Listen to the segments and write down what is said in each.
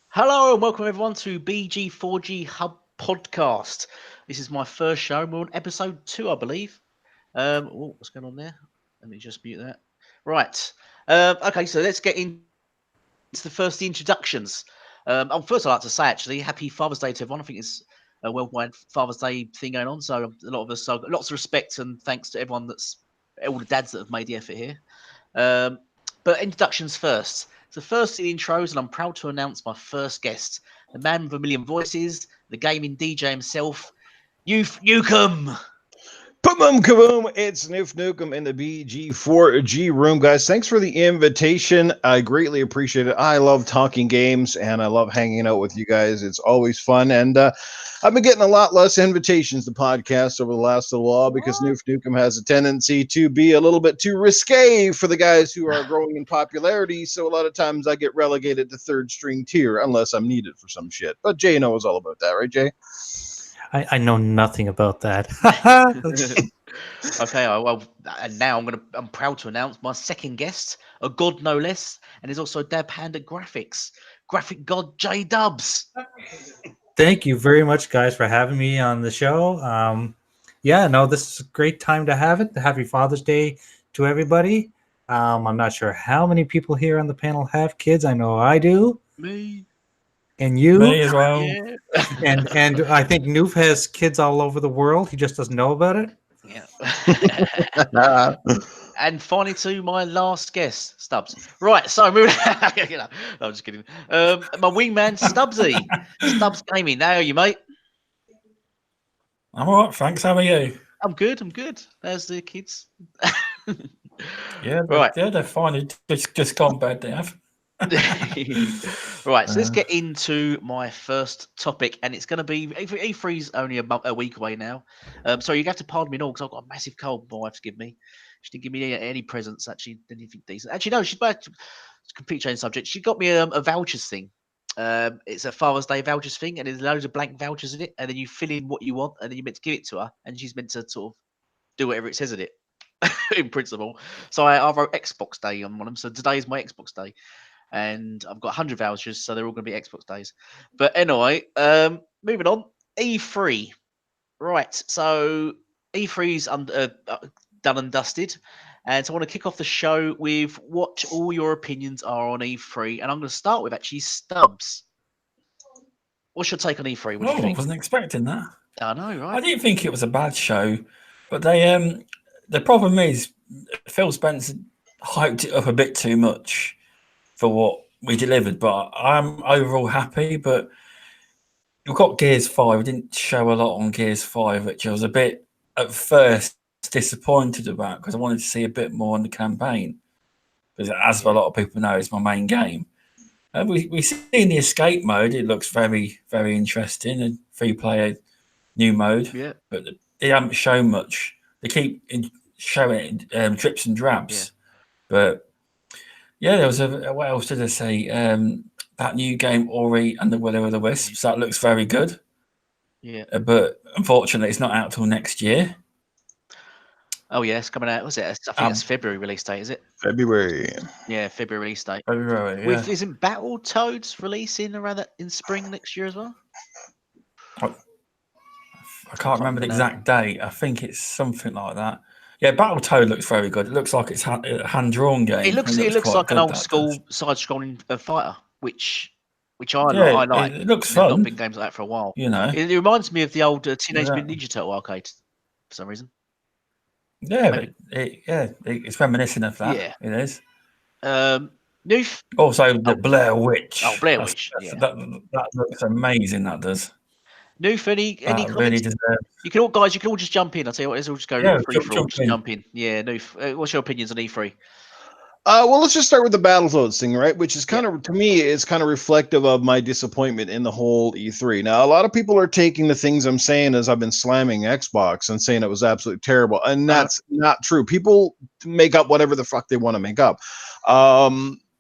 Hello and welcome everyone to BG4G Hub Podcast. This is my first show. We're on episode 2, I believe. What's going on there? Let me just mute that. Right. Okay, so let's get into the first introductions. First, I'd like to say actually, Happy Father's Day to everyone. I think it's a worldwide Father's Day thing going on. So a lot of us, so lots of respect and thanks to everyone all the dads that have made the effort here. But introductions first. So first in intros, and I'm proud to announce my first guest, the man with a million voices, the gaming DJ himself, NewfNukem. Boom, kaboom! It's NewfNukem in the BG4G room, guys. Thanks for the invitation. I greatly appreciate it. I love talking games and I love hanging out with you guys. It's always fun. And I've been getting a lot less invitations to podcasts over the last little while because NewfNukem has a tendency to be a little bit too risque for the guys who are growing in popularity. So a lot of times I get relegated to third string tier unless I'm needed for some shit. But Jay knows all about that, right, Jay? I know nothing about that. Okay, well, and now I'm proud to announce my second guest, a god no less, and is also Dab Hand at Graphics, GraphicGod J Dubs. Thank you very much, guys, for having me on the show. This is a great time to have it. Happy Father's Day to everybody. I'm not sure how many people here on the panel have kids. I know I do. Me. And you. Me as well. Yeah. And I think Noof has kids all over the world. He just doesn't know about it. Yeah. And finally to my last guest, Stubbs. Right, so moving no, I'm just kidding. My wingman, Stubbsy. StubzGaming. How are you, mate? I'm all right, thanks. How are you? I'm good. There's the kids. Yeah, Right. they're fine. It's just gone bad, they have. Right, so let's get into my first topic, and it's going to be E3's only a week away now. Sorry, you have to pardon me, because I've got a massive cold. My wife's given me. She didn't give me any presents. Actually, anything decent. Actually, no, she's back to complete change subject. She got me a vouchers thing. It's a Father's Day vouchers thing, and there's loads of blank vouchers in it, and then you fill in what you want, and then you're meant to give it to her, and she's meant to sort of do whatever it says in it, in principle. So I wrote Xbox Day on one of them. So today is my Xbox Day. And I've got 100 vouchers, so they're all going to be Xbox days. But anyway, moving on. E3. Right, so E3's done and dusted. And so I want to kick off the show with what all your opinions are on E3. And I'm going to start with actually Stubbs. What's your take on E3? What do you think? I wasn't expecting that. I know, right? I didn't think it was a bad show, but they the problem is Phil Spencer hyped it up a bit too much for what we delivered, but I'm overall happy. But we've got Gears 5. We didn't show a lot on Gears 5, which I was a bit at first disappointed about because I wanted to see a bit more on the campaign. Because as a lot of people know, it's my main game. We see in the escape mode, it looks very, very interesting, and free-player new mode. Yeah. But they haven't shown much. They keep showing drips and drabs. Yeah. But yeah, there was what else did I say? That new game, Ori and the Will of the Wisps, that looks very good. Yeah. But unfortunately, it's not out till next year. Oh, yeah, it's coming out. Was it? I think it's February release date, is it? February. Yeah, February release date. February, yeah. Isn't Battletoads releasing around that in spring next year as well? I can't remember the exact date. I think it's something like that. Yeah, Battletoad looks very good. It looks like it's a hand-drawn game. It looks like an old school side-scrolling fighter, which I like. It looks fun. fun. Not been games like that for a while. You know, it reminds me of the old Teenage Mutant Ninja Turtle arcade for some reason. Yeah, but it's reminiscent of that. Yeah, it is. Noof. Also, the Blair Witch. Oh, Blair Witch. That looks amazing. That does. Noof, any comments? Really deserves. You can all just jump in. I'll tell you what, let's all just go free for all. Just jump in. Yeah, Noof. What's your opinions on E3? Well, let's just start with the Battletoads thing, right? Which is kind of, to me, is kind of reflective of my disappointment in the whole E3. Now, a lot of people are taking the things I'm saying as I've been slamming Xbox and saying it was absolutely terrible, and that's not true. People make up whatever the fuck they want to make up.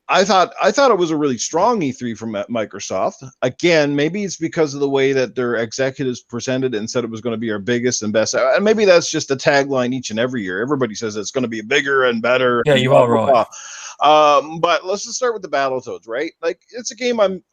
I thought it was a really strong E3 from Microsoft. Again, maybe it's because of the way that their executives presented it and said it was going to be our biggest and best. And maybe that's just a tagline each and every year. Everybody says it's going to be bigger and better. Yeah, you are right. But let's just start with the Battletoads, right? Like, it's a game I'm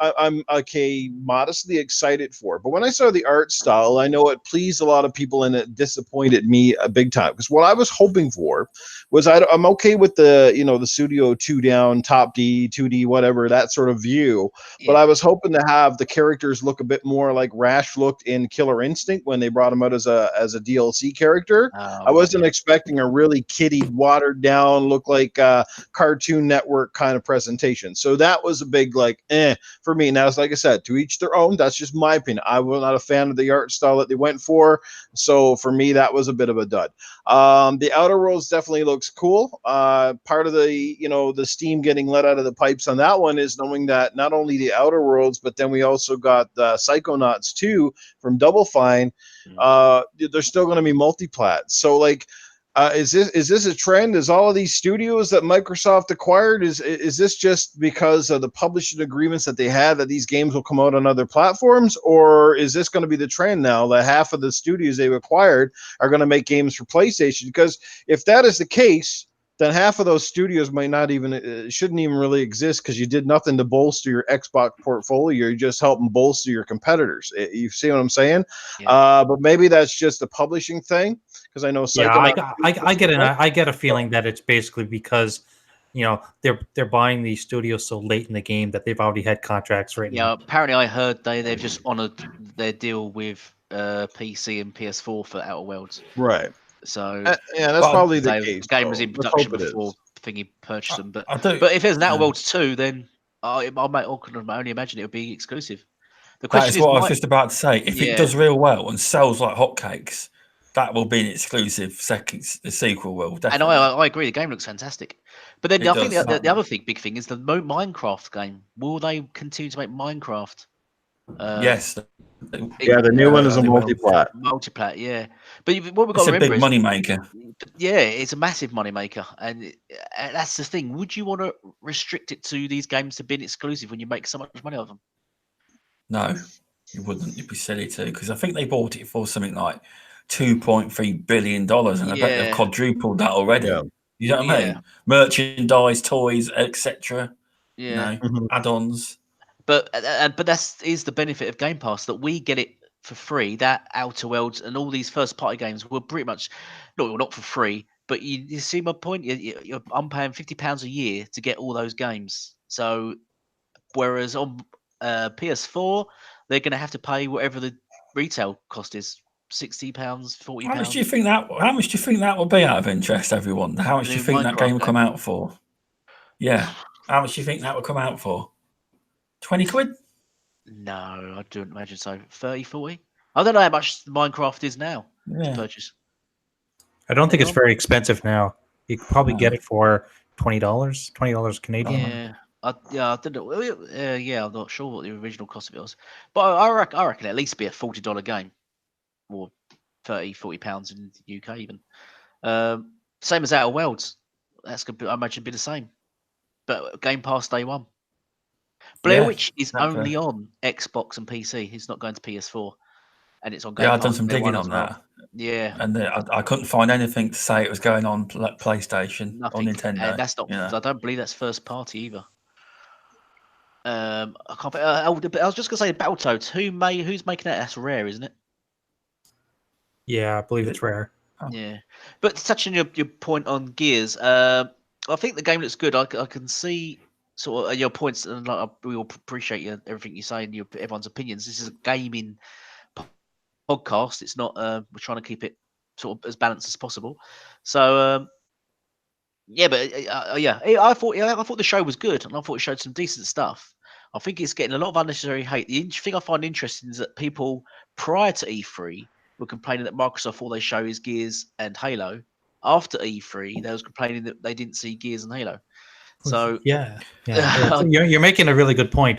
okay, modestly excited for. But when I saw the art style, I know it pleased a lot of people and it disappointed me a big time. Because what I was hoping for was I'm okay with the, you know, the Studio 2 down, top D, 2D, whatever, that sort of view. Yeah. But I was hoping to have the characters look a bit more like Rash looked in Killer Instinct when they brought him out as a DLC character. I wasn't expecting a really kiddie, watered down, look like Cartoon Network kind of presentation. So that was a big for me. Now, like I said, to each their own. That's just my opinion. I was not a fan of the art style that they went for. So for me, that was a bit of a dud. The Outer Worlds definitely looks cool. Part of the, you know, the steam getting let out of the pipes on that one is knowing that not only the Outer Worlds, but then we also got Psychonauts 2 from Double Fine. They're still going to be multiplat. So like, is this a trend? Is all of these studios that Microsoft acquired, is this just because of the publishing agreements that they had that these games will come out on other platforms, or is this going to be the trend now that half of the studios they've acquired are going to make games for PlayStation? Because if that is the case, then half of those studios might not even shouldn't even really exist, because you did nothing to bolster your Xbox portfolio. You're just helping bolster your competitors. You see what I'm saying? Yeah. But maybe that's just a publishing thing, because I know I get a feeling that it's basically because, you know, they're buying these studios so late in the game that they've already had contracts written. Yeah, apparently I heard they've just honoured their deal with PC and PS4 for Outer Worlds. Right. So yeah, that's probably the case. The game was in production before Thingy purchased them. But if there's an Outer Worlds 2, then I can only imagine it would be exclusive. The question that is what I was just about to say. If it does real well and sells like hotcakes, that will be an exclusive the sequel will definitely. And I agree, the game looks fantastic. But then I think the other big thing is the Minecraft game. Will they continue to make Minecraft? Yes. Yeah, the new one is a multiplat. Multiplat, yeah. But what we've got to remember, it's a big money maker. Yeah, it's a massive money maker, and that's the thing. Would you want to restrict it to these games to being exclusive when you make so much money of them? No, you wouldn't. You'd be silly to, because I think they bought it for something like $2.3 billion, and I bet they've quadrupled that already. Yeah. You know what I mean? Merchandise, toys, etc. Yeah, you know, add-ons. But that is the benefit of Game Pass, that we get it for free. That Outer Worlds and all these first-party games were pretty much not for free. But you see my point. I'm paying £50 a year to get all those games. So whereas on PS4, they're going to have to pay whatever the retail cost is. £60, £40. How much do you think that would be, out of interest, everyone? How much do you think that game would come out for? Yeah. How much do you think that would come out for? 20 quid? No, I don't imagine so. 30, 40? I don't know how much Minecraft is now to purchase. I don't think it's very expensive now. You could probably get it for $20 Canadian. Yeah. I don't know. I'm not sure what the original cost of it was. But I reckon at least be a $40 game. Or £30-40 in the UK even. Same as Outer Worlds. That's going to, I imagine, be the same. But Game Pass day one. Blair Witch is only on Xbox and PC. It's not going to PS4, and it's on Game Pass. I've done some digging on that. Yeah, and I couldn't find anything to say it was going on PlayStation or Nintendo. And that's not. I don't believe that's first party either. I can't. I was just gonna say Battletoads. Who's making that? That's Rare, isn't it? Yeah, I believe it's Rare. Oh. Yeah, but touching your point on Gears, I think the game looks good. I can see sort of your points, and we all appreciate everything you say and everyone's opinions. This is a gaming podcast. It's not. We're trying to keep it sort of as balanced as possible. So I thought the show was good, and I thought it showed some decent stuff. I think it's getting a lot of unnecessary hate. The thing I find interesting is that people prior to E3 were complaining that Microsoft, all they show is Gears and Halo. After E3, they was complaining that they didn't see Gears and Halo. So yeah. You're making a really good point.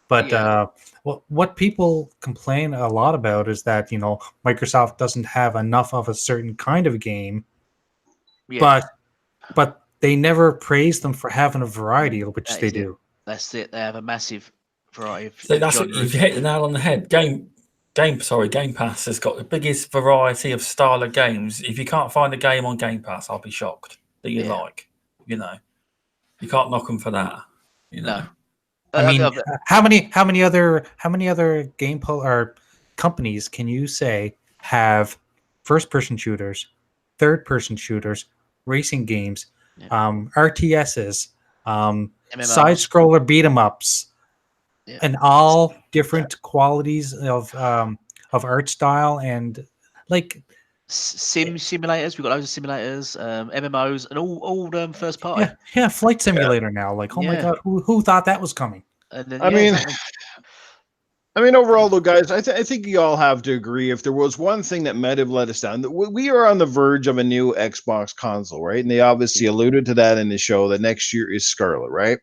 But what people complain a lot about is that, you know, Microsoft doesn't have enough of a certain kind of game. Yeah. But they never praise them for having a variety, which they do. That's it. They have a massive variety of so that's what, you've hit the nail on the head. Game Pass has got the biggest variety of style of games. If you can't find a game on Game Pass, I'll be shocked that you like, you know. You can't knock them for that. You know. No. I mean, how many other game or companies can you say have first-person shooters, third-person shooters, racing games, Yeah. RTSs, MMOs. side-scroller beat-em-ups, Yeah. and all different qualities of art style and like simulators? We've got loads of simulators, MMOs, and all first party. yeah, flight simulator now. Like, oh my god, who thought that was coming? And then, I mean, exactly. I mean, overall, though, guys, I think you all have to agree. If there was one thing that might have let us down, that we are on the verge of a new Xbox console, right? And they obviously alluded to that in the show that next year is Scarlet, right?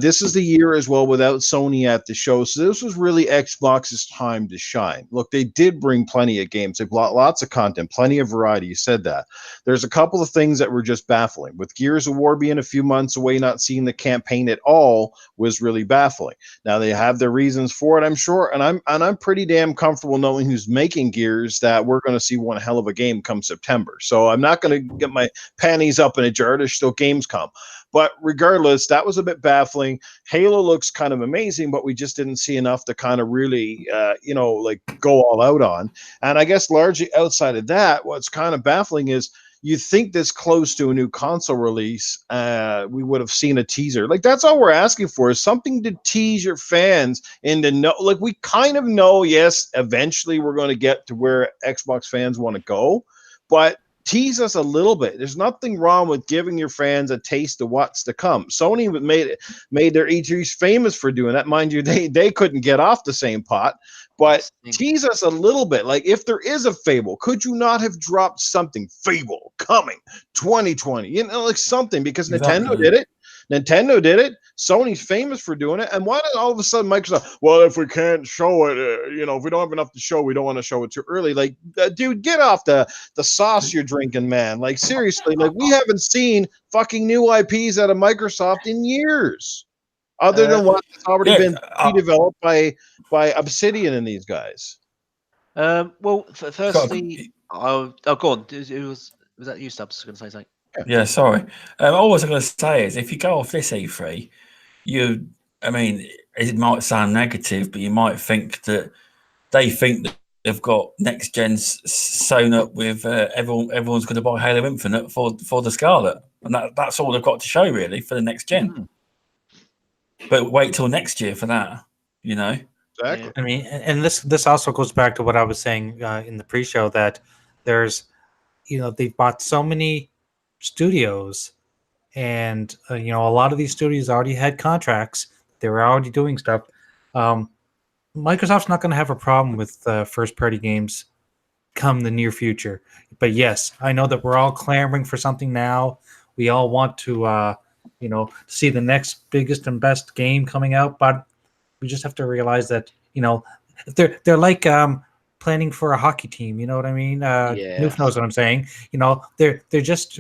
This is the year as well without Sony at the show. So this was really Xbox's time to shine. Look, they did bring plenty of games. They brought lots of content, plenty of variety. You said that. There's a couple of things that were just baffling. With Gears of War being a few months away, not seeing the campaign at all was really baffling. Now they have their reasons for it, I'm sure, and I'm pretty damn comfortable knowing who's making Gears that we're going to see one hell of a game come September. So I'm not going to get my panties up in a jar. There's still games come. But regardless, that was a bit baffling. Halo looks kind of amazing, but we just didn't see enough to kind of really, like go all out on. And I guess largely outside of that, what's kind of baffling is you think this close to a new console release, we would have seen a teaser. Like, that's all we're asking for is something to tease your fans into know. Like, we kind of know, yes, eventually we're going to get to where Xbox fans want to go, but tease us a little bit. There's nothing wrong with giving your fans a taste of what's to come. Sony made their E3s famous for doing that. Mind you, they couldn't get off the same pot, but tease us a little bit. Like, if there is a Fable, could you not have dropped something? Fable coming 2020, like something, because Nintendo did it. Nintendo did it. Sony's famous for doing it. And why did all of a sudden Microsoft, well, if we can't show it, if we don't have enough to show, we don't want to show it too early. Like, dude, get off the sauce you're drinking, man. Like, seriously, like, we haven't seen fucking new IPs out of Microsoft in years, other than what's already been developed by Obsidian and these guys. Well, firstly, go on. Was that you, Stubbs, going to say something? Yeah, sorry. All I was going to say is, if you go off this E3, it might sound negative, but you might think that they think that they've got next gens sewn up with everyone's going to buy Halo Infinite for the Scarlet, and that's all they've got to show really for the next gen. But wait till next year for that, Exactly. I mean, and this also goes back to what I was saying in the pre-show, that there's, they've bought so many studios, and a lot of these studios already had contracts. They were already doing stuff. Microsoft's not going to have a problem with first party games come the near future. But yes, I know that we're all clamoring for something now. We all want to see the next biggest and best game coming out, but we just have to realize that they're like planning for a hockey team, you know what I mean? Noof knows what I'm saying. They're just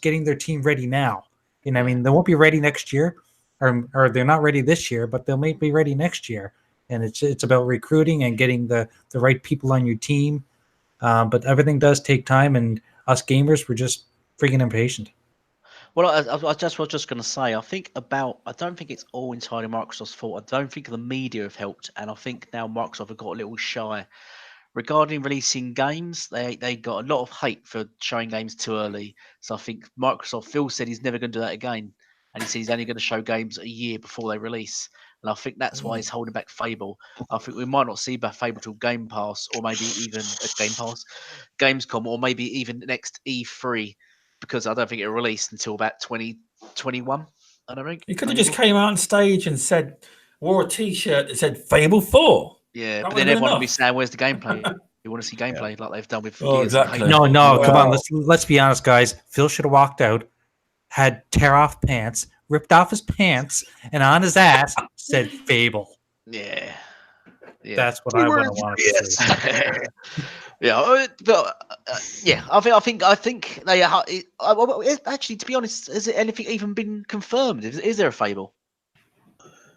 getting their team ready now. I mean, they won't be ready next year, or they're not ready this year, but they may be ready next year. And it's about recruiting and getting the right people on your team. But everything does take time, and us gamers, we're just freaking impatient. Well, I was just going to say, I don't think it's all entirely Microsoft's fault. I don't think the media have helped, and I think now Microsoft have got a little shy. Regarding releasing games, they got a lot of hate for showing games too early. So I think Phil said he's never going to do that again. And he said he's only going to show games a year before they release. And I think that's why he's holding back Fable. I think we might not see Fable till Game Pass, or maybe even Gamescom, or maybe even next E3, because I don't think it'll release until about 2021. I don't think. He could have just came out on stage and wore a T-shirt that said Fable 4. Yeah, but then everyone will be saying, "Where's the gameplay? You want to see gameplay like they've done with?" Exactly. No, come on. Let's be honest, guys. Phil should have walked out, had tear off pants, ripped off his pants, and on his ass said Fable. Yeah. That's what I want to see. I think they are. Actually, to be honest, has anything even been confirmed? Is there a Fable?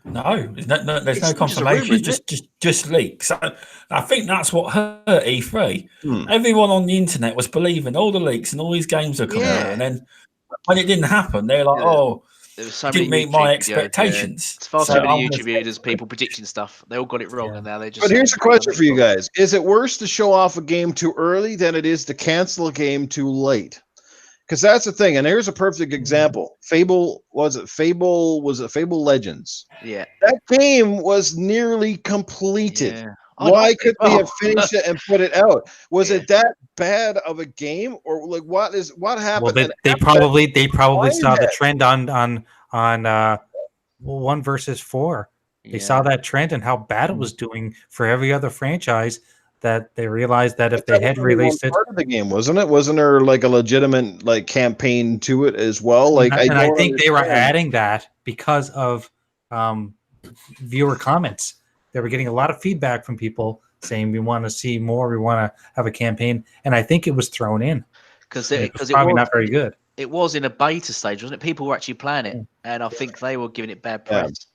No, there's no confirmation. It's just leaks. I think that's what hurt E3. Everyone on the internet was believing all the leaks and all these games are coming out, and then when it didn't happen, they're like, "Oh, There was so didn't many meet my YouTube videos, expectations. It's far So too many I'm YouTube videos, people predicting stuff. They all got it wrong, Yeah. and now they're just. But here's a saying, question for you guys: is it worse to show off a game too early than it is to cancel a game too late? Because that's the thing. And here's a perfect example: Fable was it Fable Legends? Yeah, That game was nearly completed. yeah. I Why liked it. couldn't they have finished it and put it out? Was Yeah. it that bad of a game, or like what Well, happened? they probably Why saw the that? trend on 1 versus 4. They saw that trend and how bad it was doing for every other franchise, that they realized that if That they was had only one released it, part of the game, wasn't it? Wasn't there like a legitimate like campaign to it as well? Like and I don't think they were understand. adding that because of viewer comments. They were getting a lot of feedback from people saying we want to see more, we want to have a campaign, and I think it was thrown in because and it was because probably not very good. It was in a beta stage, wasn't it? People were actually playing it, and I think they were giving it bad Yeah. press.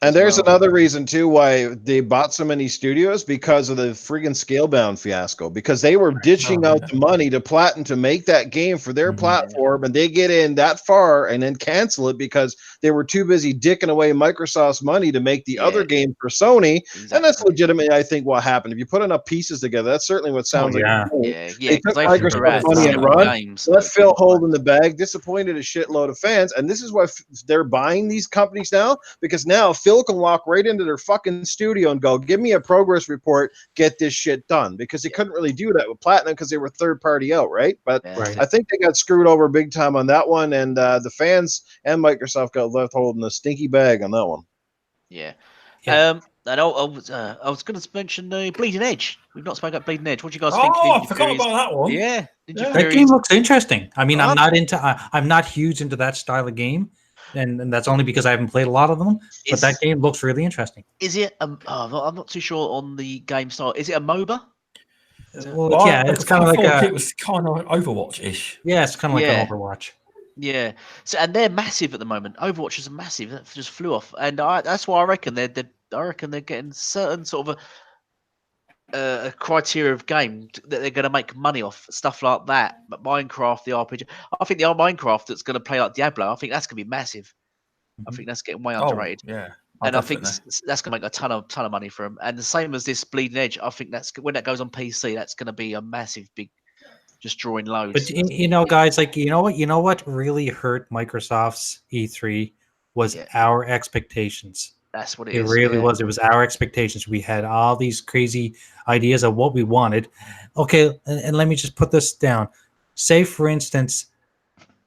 And as there's well. another reason too why they bought so many studios, because of the friggin' Scalebound fiasco. Because they were ditching out the money to Platinum to make that game for their platform, and they get in that far and then cancel it because they were too busy dicking away Microsoft's money to make the other game for Sony. And that's legitimately, I think, what happened. If you put enough pieces together, that's certainly what sounds like. Yeah, They took because they Microsoft had money and several run. games. Let Phil hold in the bag, disappointed a shitload of fans, and this is why they're buying these companies now, because now Phil can walk right into their fucking studio and go, give me a progress report, get this shit done, because he couldn't really do that with Platinum because they were third party out, right? But I think they got screwed over big time on that one, and the fans and Microsoft got left holding a stinky bag on that one. Yeah. And I was going to mention the Bleeding Edge. We've not spoken about Bleeding Edge. What do you guys think? I forgot about that one. Yeah. That game looks interesting. I mean, I'm not huge into that style of game, and that's only because I haven't played a lot of them. But that game looks really interesting. Is it? I'm not too sure on the game style. Is it a MOBA? Well, yeah, it's kind of like it was kind of Overwatch-ish. Yeah, it's kind of like an Overwatch. Yeah. So, and they're massive at the moment. Overwatch is massive. That just flew off, and that's why I reckon they're getting certain sort of a criteria of game that they're going to make money off, stuff like that. But Minecraft, the RPG, I think the old Minecraft that's going to play like Diablo, I think that's going to be massive. I think that's getting way underrated. Yeah. And I think that's going to make a ton of money for them. And the same as this Bleeding Edge, I think that's when that goes on PC, that's going to be a massive, big, just drawing loads. But guys, like you know what really hurt Microsoft's E3 was our expectations. That's what it is. is. It really was. It was our expectations. We had all these crazy ideas of what we wanted. Okay, and let me just put this down. Say, for instance,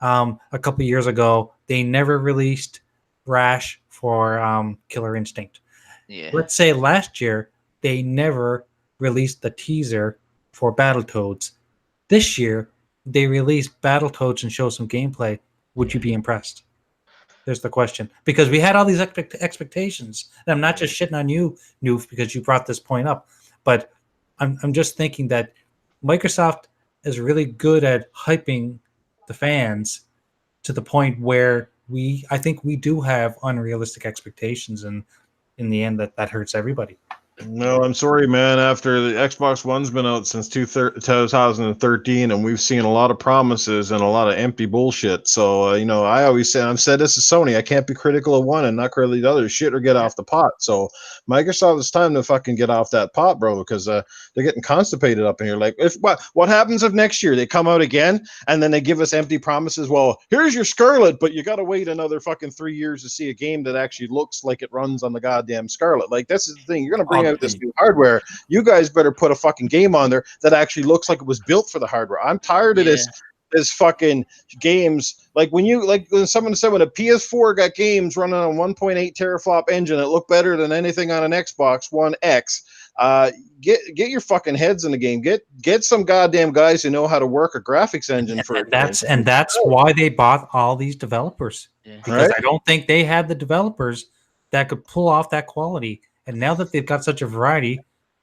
a couple of years ago, they never released Rash for Killer Instinct. Yeah. Let's say last year they never released the teaser for Battletoads. This year they released Battletoads and show some gameplay. Would you be impressed? There's the question, because we had all these expectations. And I'm not just shitting on you, Noof, because you brought this point up, but I'm just thinking that Microsoft is really good at hyping the fans to the point where I think we do have unrealistic expectations, and in the end, that hurts everybody. No, I'm sorry, man. After the Xbox One's been out since 2013, and we've seen a lot of promises and a lot of empty bullshit. So, I always say, I've said this is Sony. I can't be critical of one and not critical of the other. Shit or get off the pot. So, Microsoft, it's time to fucking get off that pot, bro, because they're getting constipated up in here. Like, what happens if next year they come out again and then they give us empty promises? Well, here's your Scarlet, but you got to wait another fucking 3 years to see a game that actually looks like it runs on the goddamn Scarlet. Like, this is the thing. You're going to bring out this new hardware. You guys better put a fucking game on there that actually looks like it was built for the hardware. I'm tired of this fucking games. Like when someone said when a PS4 got games running on 1.8 teraflop engine that look better than anything on an Xbox One X. Get your fucking heads in the game. Get some goddamn guys who know how to work a graphics engine for it. That's why they bought all these developers. Because I don't think they had the developers that could pull off that quality. And now that they've got such a variety,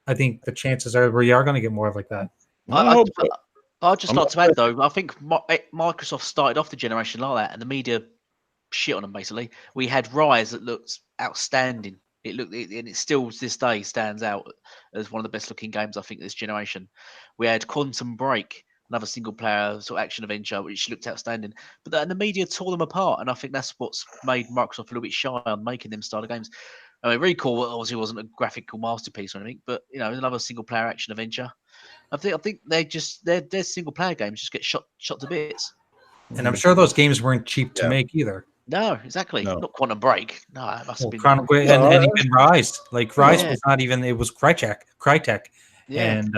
I think the chances are we are going to get more like that. I'd just like to add, though, I think Microsoft started off the generation like that, and the media shit on them, basically. We had Rise that looks outstanding. And it still, to this day, stands out as one of the best-looking games, I think, this generation. We had Quantum Break, another single player sort of action adventure, which looked outstanding. But the media tore them apart, and I think that's what's made Microsoft a little bit shy on making them style of games. I mean, really cool. Obviously, it wasn't a graphical masterpiece or anything, but another single player action adventure. I think their single player games just get shot to bits. And I'm sure those games weren't cheap to Yeah. make either. No, exactly. No. Not Quantum Break. No, it must have been. And even Rise. Like Rise was not even. It was Crytek. Yeah. And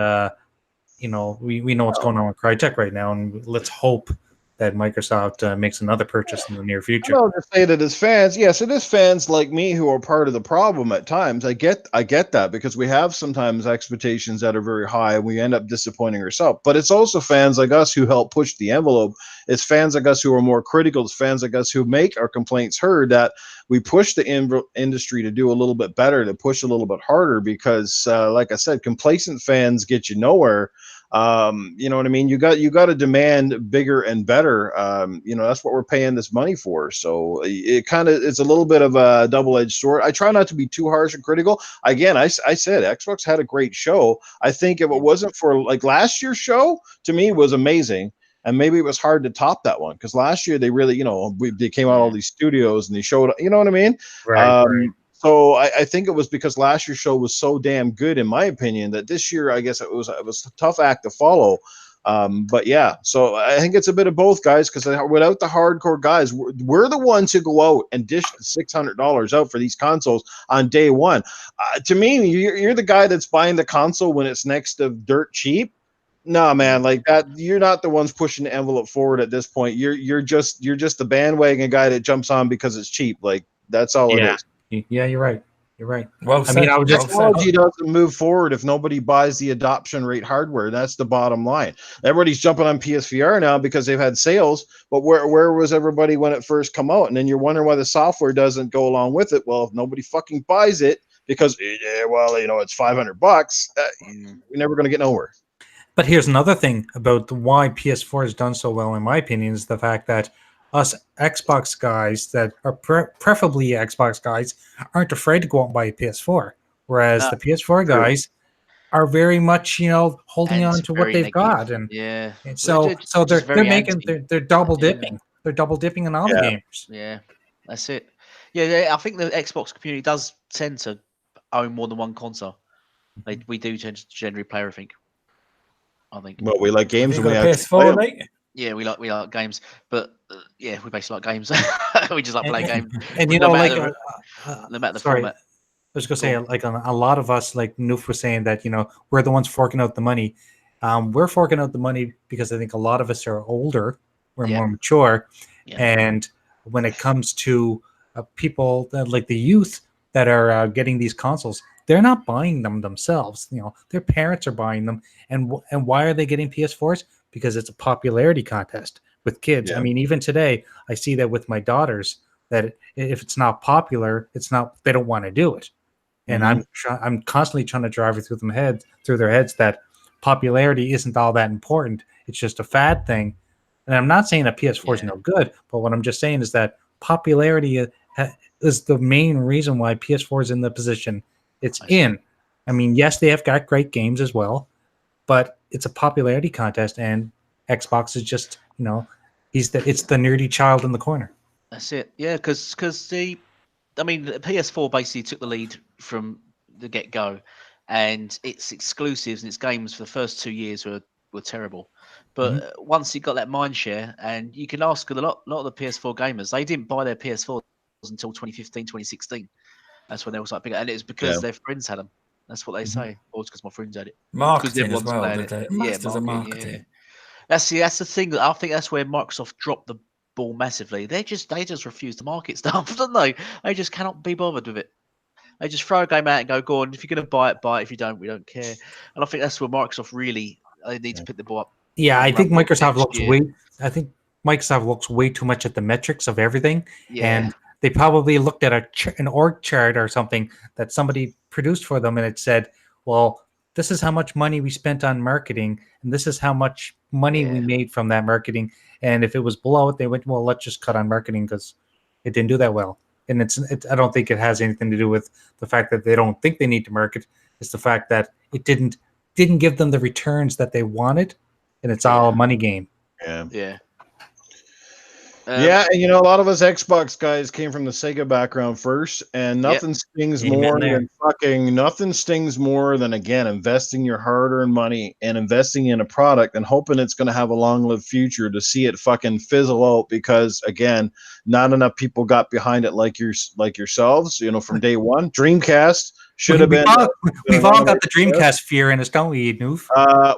we know what's going on with Crytek right now, and let's hope that Microsoft makes another purchase in the near future. I'll just say that as fans, yes, it is fans like me who are part of the problem at times. I get that, because we have sometimes expectations that are very high and we end up disappointing ourselves. But it's also fans like us who help push the envelope. It's fans like us who are more critical. It's fans like us who make our complaints heard, that we push the industry to do a little bit better, to push a little bit harder, because like I said, complacent fans get you nowhere. You know what I mean? You got to demand bigger and better. That's what we're paying this money for. So it's a little bit of a double-edged sword. I try not to be too harsh and critical. Again, I said Xbox had a great show. I think if it wasn't for like last year's show, to me was amazing. And maybe it was hard to top that one, because last year they really, they came out all these studios and they showed, you know what I mean? Right. So I think it was because last year's show was so damn good, in my opinion, that this year, I guess it was a tough act to follow. But yeah, so I think it's a bit of both, guys, because without the hardcore guys, we're the ones who go out and dish $600 out for these consoles on day one. To me, you're the guy that's buying the console when it's next to dirt cheap. No, man, like that, you're not the ones pushing the envelope forward at this point. You're just the bandwagon guy that jumps on because it's cheap. Like, that's all it is. Yeah, you're right. You're right. Well, I mean, technology doesn't move forward if nobody buys the adoption rate hardware. That's the bottom line. Everybody's jumping on PSVR now because they've had sales, but where was everybody when it first come out? And then you're wondering why the software doesn't go along with it. Well, if nobody fucking buys it because, it's $500, you're never going to get nowhere. But here's another thing about why PS4 has done so well, in my opinion, is the fact that us Xbox guys that are preferably Xbox guys aren't afraid to go out and buy a PS4, whereas the PS4 guys are very much, holding on to what they've got, and so they're double dipping. They're double dipping in all the games. Yeah, that's it. Yeah, I think the Xbox community does tend to own more than one console. We do tend to generally play everything. I think. Well, we like games. We have PS4, mate. Yeah, we like games, but we basically like games. We just like playing games. And no matter the format. I was gonna say, like a lot of us, like Newf was saying, that we're the ones forking out the money. We're forking out the money because I think a lot of us are older, we're more mature, and when it comes to people that like the youth that are getting these consoles, they're not buying them themselves. Their parents are buying them, and why are they getting PS4s? Because it's a popularity contest with kids. Yeah. I mean, even today, I see that with my daughters, that if it's not popular, they don't want to do it. And I'm constantly trying to drive it through their heads that popularity isn't all that important. It's just a fad thing. And I'm not saying that PS4 is no good, but what I'm just saying is that popularity is the main reason why PS4 is in the position it's in. I mean, yes, they have got great games as well, but it's a popularity contest, and Xbox is just, it's the nerdy child in the corner. That's it. Yeah, because the PS4 basically took the lead from the get-go, and its exclusives and its games for the first 2 years were terrible. But once it got that mind share, and you can ask a lot of the PS4 gamers, they didn't buy their PS4s until 2015, 2016. That's when they was like bigger, and it was because their friends had them. That's what they say. Or it's because my friends had it. Marketing as well. Marketing. Yeah. That's the thing. That I think that's where Microsoft dropped the ball massively. They just refuse to market stuff, don't they? They just cannot be bothered with it. They just throw a game out and go on. If you're going to buy it, buy it. If you don't, we don't care. And I think that's where Microsoft really need to pick the ball up. Yeah, I think Microsoft looks way too much at the metrics of everything, and they probably looked at an org chart or something that somebody produced for them, and it said, well, this is how much money we spent on marketing, and this is how much money we made from that marketing. And if it was below it, they went, well, let's just cut on marketing because it didn't do that well. And I don't think it has anything to do with the fact that they don't think they need to market. It's the fact that it didn't give them the returns that they wanted. and it's all a money game. Yeah. Yeah. Yeah, and you know, a lot of us Xbox guys came from the Sega background first, and nothing stings Amen more there. than nothing stings more than again investing your hard-earned money and investing in a product and hoping it's going to have a long-lived future to see it fucking fizzle out because again, not enough people got behind it like yourselves, you know, from day one. Dreamcast should have been. We've all got the Dreamcast fear in us, don't we, Noof?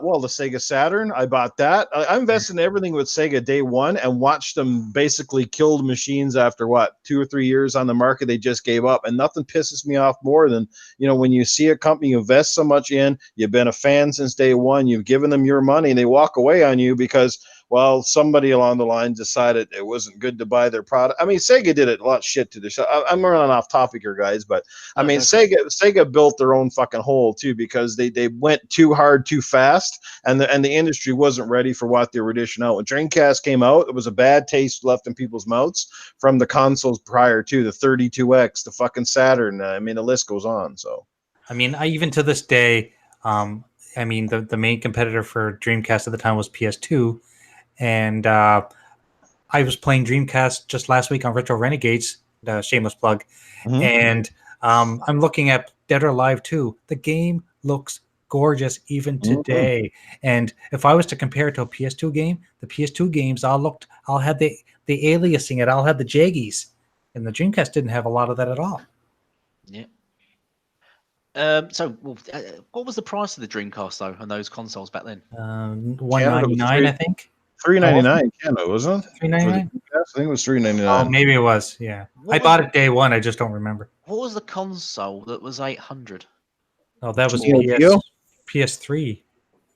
Well, the Sega Saturn, I bought that. I invested in everything with Sega day one and watched them basically kill machines after what 2 or 3 years on the market. They just gave up, and nothing pisses me off more than when you see a company you invest so much in, you've been a fan since day one, you've given them your money, and they walk away on you because. Well, somebody along the line decided it wasn't good to buy their product. I mean, Sega did it a lot of shit to the show. I'm running off topic here, guys, but I mean, Sega built their own fucking hole too because they went too hard too fast, and the industry wasn't ready for what they were dishing out. When Dreamcast came out, it was a bad taste left in people's mouths from the consoles prior to the 32X, the fucking Saturn. I mean, the list goes on. So, I mean, even to this day, I mean, the main competitor for Dreamcast at the time was PS2. And I was playing Dreamcast just last week on Retro Renegades, shameless plug. And I'm looking at Dead or Alive 2. The game looks gorgeous even today. And if I was to compare it to a PS2 game, the PS2 games I'll have the aliasing, it all had the jaggies. And the Dreamcast didn't have a lot of that at all. Yeah. So, what was the price of the Dreamcast though, and those consoles back then? $199, I think. $399 Canada, wasn't it? $399? I think it was $399. Oh, maybe it was. Yeah, I bought it day one. I just don't remember. What was the console that was $800? Oh, that was Neo? PS3.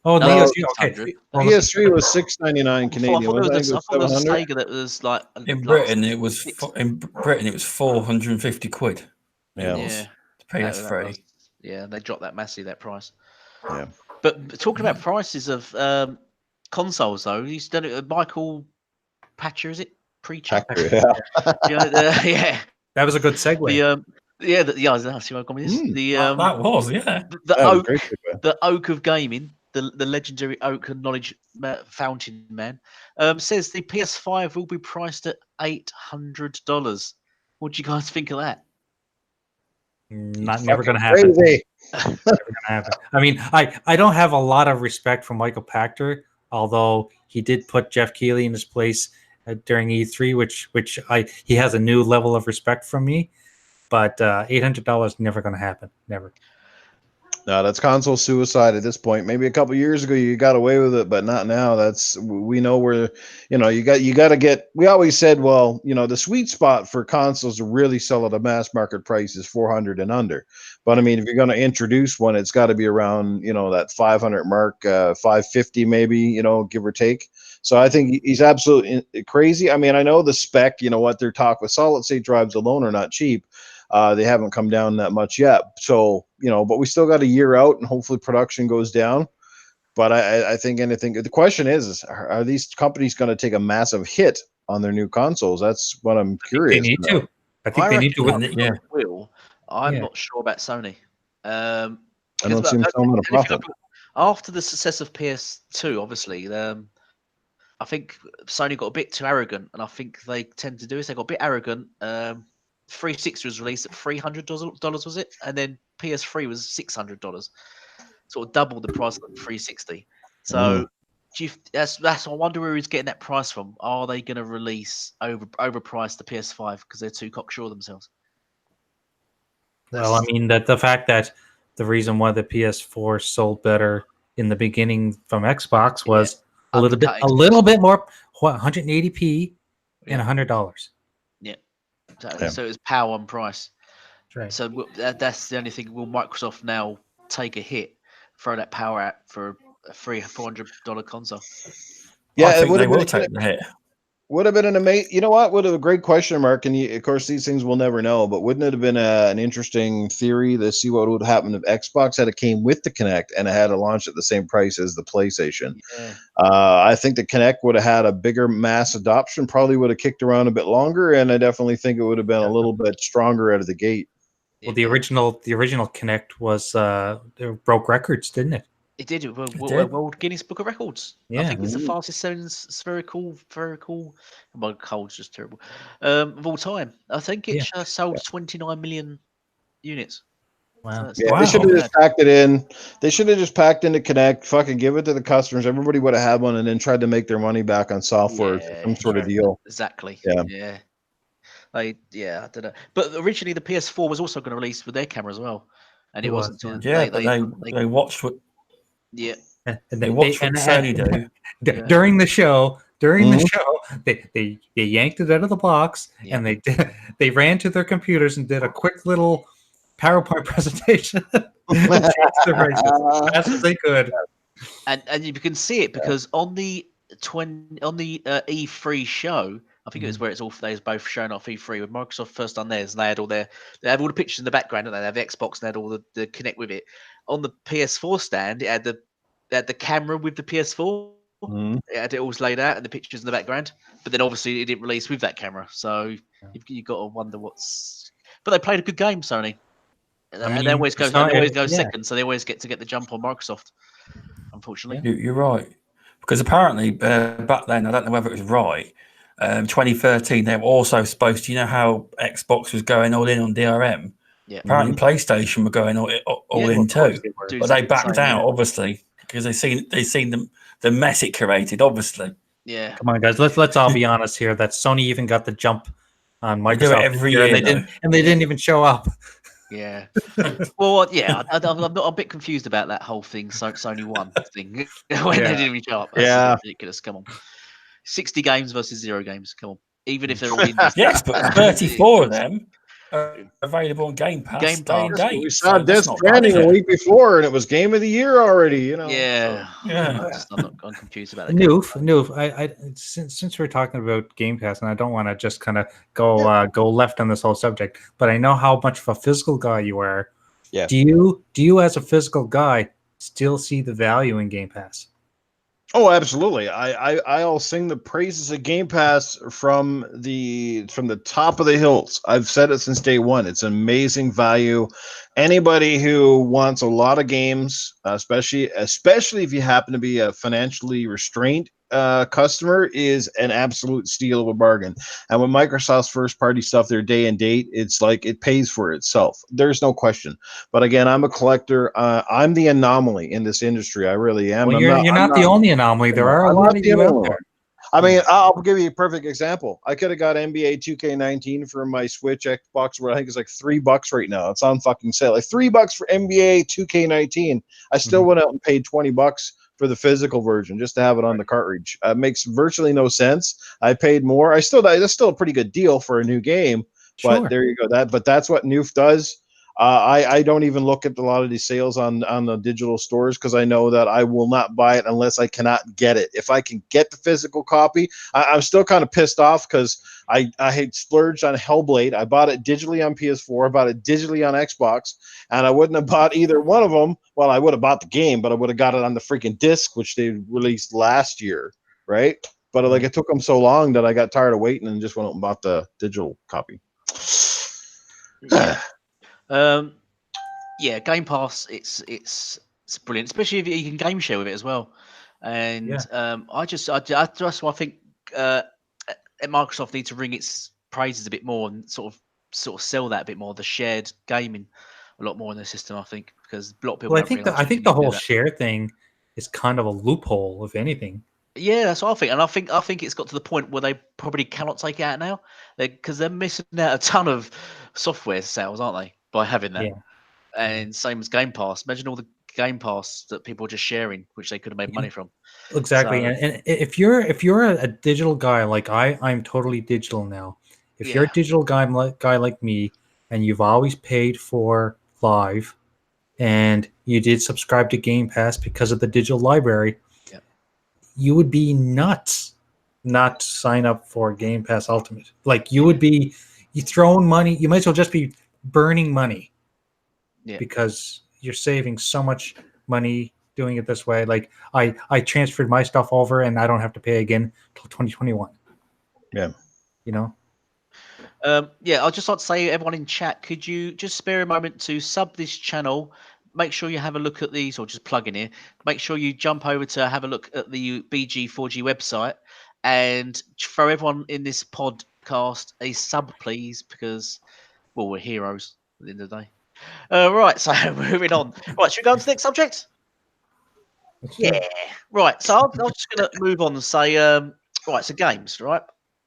Oh, No, Neo it was Geo. Okay. $600. PS3 was $699 Canadian. I thought wasn't it? there was a $700? Sega that was like In Britain, it was 450 quid. Yeah. PS3. Yeah, they dropped that massively, that price. Yeah. But talking about prices of consoles, though, he's done it. Michael Patcher, is it? Preacher. Yeah. Yeah. That was a good segue. I see where I'm going with this. That was, yeah. The Oak of Gaming, the legendary Oak and Knowledge Fountain Man, says the PS5 will be priced at $800. What do you guys think of that? Never going to happen. Never gonna happen. I mean, I don't have a lot of respect for Michael Pachter, although he did put Jeff Keighley in his place during E3, which he has a new level of respect from me. But $800 never going to happen. Never. No, that's console suicide at this point. Maybe a couple years ago you got away with it, but not now. We know where you got to get. We always said, well, the sweet spot for consoles to really sell at a mass market price is 400 and under. But I mean, if you're going to introduce one, it's got to be around that 500 mark, 550 maybe, give or take. So I think he's absolutely crazy. I mean, I know the spec, what they're talking with solid state drives alone are not cheap. They haven't come down that much yet. So, but we still got a year out and hopefully production goes down. But I think the question is are these companies going to take a massive hit on their new consoles? That's what I'm curious. They need to. I think they need to. Yeah. I'm not sure about Sony. I don't see them selling at a profit. After the success of PS2, obviously, I think Sony got a bit too arrogant, and I think they tend to do this. They got a bit arrogant. 360 was released at $300, was it? And then PS3 was $600, sort of double the price of the 360. So I wonder where he's getting that price from. Are they going to release overprice the PS5 because they're too cocksure themselves? Well, I mean that the fact that the reason why the PS4 sold better in the beginning from Xbox was a little bit more 180p and $100. Yeah. So it was power on price. Right. So that's the only thing. Will Microsoft now take a hit, throw that power out for a $400 console? Yeah, I think they will take the hit. Would have been an amazing. You know what? Would have a great question mark, and of course these things we'll never know. But wouldn't it have been an interesting theory to see what would happen if Xbox had came with the Kinect and it had a launch at the same price as the PlayStation? Yeah. I think the Kinect would have had a bigger mass adoption. Probably would have kicked around a bit longer, and I definitely think it would have been a little bit stronger out of the gate. Well, the original Kinect was it broke records, didn't it? It did. did. World Guinness Book of Records. I Yeah. think it's the Mhm. fastest selling spherical. My cold's just terrible. Of all time. I think it Yeah. sold 29 million units. So Wow. that's Yeah, not, they Wow. should not have bad. just packed it in. They should have just packed into Connect, fucking give it to the customers. Everybody would have had one, and then tried to make their money back on software, or Yeah, some sort of deal. exactly. Yeah. Yeah. I don't know. But originally the PS4 was also going to release with their camera as well, and It it was, wasn't until Yeah, but they watched what yeah And they watched what Sony do. Yeah. during the show, Mhm. they yanked it out of the box Yeah. and they ran to their computers and did a quick little PowerPoint presentation and changed the prices as fast as they could. and you can see it because on the E3 show, I think it was where it's all they was both showing off E3 when Microsoft first done theirs, and they have all the pictures in the background, and they have the Xbox, and they had all the Connect with it. On the PS4 stand, it had the camera with the PS4. Mhm. It had it all laid out and the pictures in the background, but then obviously it didn't release with that camera, so you've got to wonder what's. But they played a good game, Sony. And I they mean, always go. it's And not, they always go yeah, second, so they always get to get the jump on Microsoft. Unfortunately, You're right. Because apparently back then, I don't know whether it was right. 2013, they were also supposed to. You know how Xbox was going all in on DRM. yeah. Apparently, PlayStation were going all Yeah, in Of course too, they were. Do but they exactly the backed same, yeah. out obviously because they seen the mess it created. Obviously, Yeah, come on, guys, let's all be honest here. That Sony even got the jump on they do it Microsoft this every year, and year they though. didn't even show up. yeah. Well, yeah, I'm not a bit confused about that whole thing. Sony One thing when they Yeah. didn't even show up. That's a bit ridiculous. Come on, 60 games versus 0 games. Come on, even if they're all indies. Yes, but 34 of them are available on Game Pass Game day and Pass. We date. saw So that's Death not bad, is Stranding a it? week before, and it was Game of the Year already. You know. So. Yeah, Yeah. I'm confused about the game. Noof, I since we're talking about Game Pass, and I don't want to just kind of go Yeah. go left on this whole subject, but I know how much of a physical guy you are. Yeah. Do you as a physical guy still see the value in Game Pass? Oh, absolutely. I'll sing the praises of Game Pass from the top of the hills. I've said it since day one. It's amazing value. Anybody who wants a lot of games, especially if you happen to be a financially restrained customer, is an absolute steal of a bargain. And with Microsoft's first party stuff, their day and date, it's like it pays for itself. There's no question. But again, I'm a collector. I'm the anomaly in this industry. I really am. Well, I'm you're not the only anomaly. There are a I'm lot not of the you only out one. there. I mean, I'll give you a perfect example. I could have got NBA 2K19 for my Switch Xbox, where I think it's like $3 right now. It's on fucking sale. Like $3 for NBA 2K19. I still went out and paid $20 for the physical version just to have it on the cartridge. It makes virtually no sense. I paid more. That's still a pretty good deal for a new game. But Sure. there you go. But that's what Newf does. I don't even look at a lot of these sales on the digital stores because I know that I will not buy it unless I cannot get it. If I can get the physical copy, I'm still kind of pissed off because I had splurged on Hellblade. I bought it digitally on PS4, I bought it digitally on Xbox, and I wouldn't have bought either one of them. Well, I would have bought the game, but I would have got it on the freaking disc, which they released last year, right? But like it took them so long that I got tired of waiting and just went out and bought the digital copy. Yeah. Yeah, Game Pass. It's brilliant, especially if you can game share with it as well. And Yeah. I think Microsoft need to ring its praises a bit more and sort of sell that a bit more. The shared gaming a lot more in the system, I think, because a lot of people Well, don't really I think you the can do whole that. share thing is kind of a loophole, if anything. Yeah, that's what I think, and I think it's got to the point where they probably cannot take it out now, because they're missing out a ton of software sales, aren't they, by having that? Yeah. And same as Game Pass. Imagine all the Game Pass that people are just sharing, which they could have made money from. Exactly. So And if you're a digital guy like I'm totally digital now. If you're yeah, a digital guy like me, and you've always paid for Live, and you did subscribe to Game Pass because of the digital library, yeah, you would be nuts not to sign up for Game Pass Ultimate. Like you would be, you throwing money. You might as well just be burning money yeah. because you're saving so much money doing it this way. Like I transferred my stuff over and I don't have to pay again till 2021. Yeah. You know? Yeah, I'd just like to say, everyone in chat, could you just spare a moment to sub this channel, make sure you have a look at these, or just plug in here. Make sure you jump over to have a look at the BG4G website, and for everyone in this podcast a sub, please, because well, we're heroes at the end of the day. Right, so moving on. Right, should we go on to the next subject? Yeah. Right. So I'm just gonna move on and say, right. So games, right?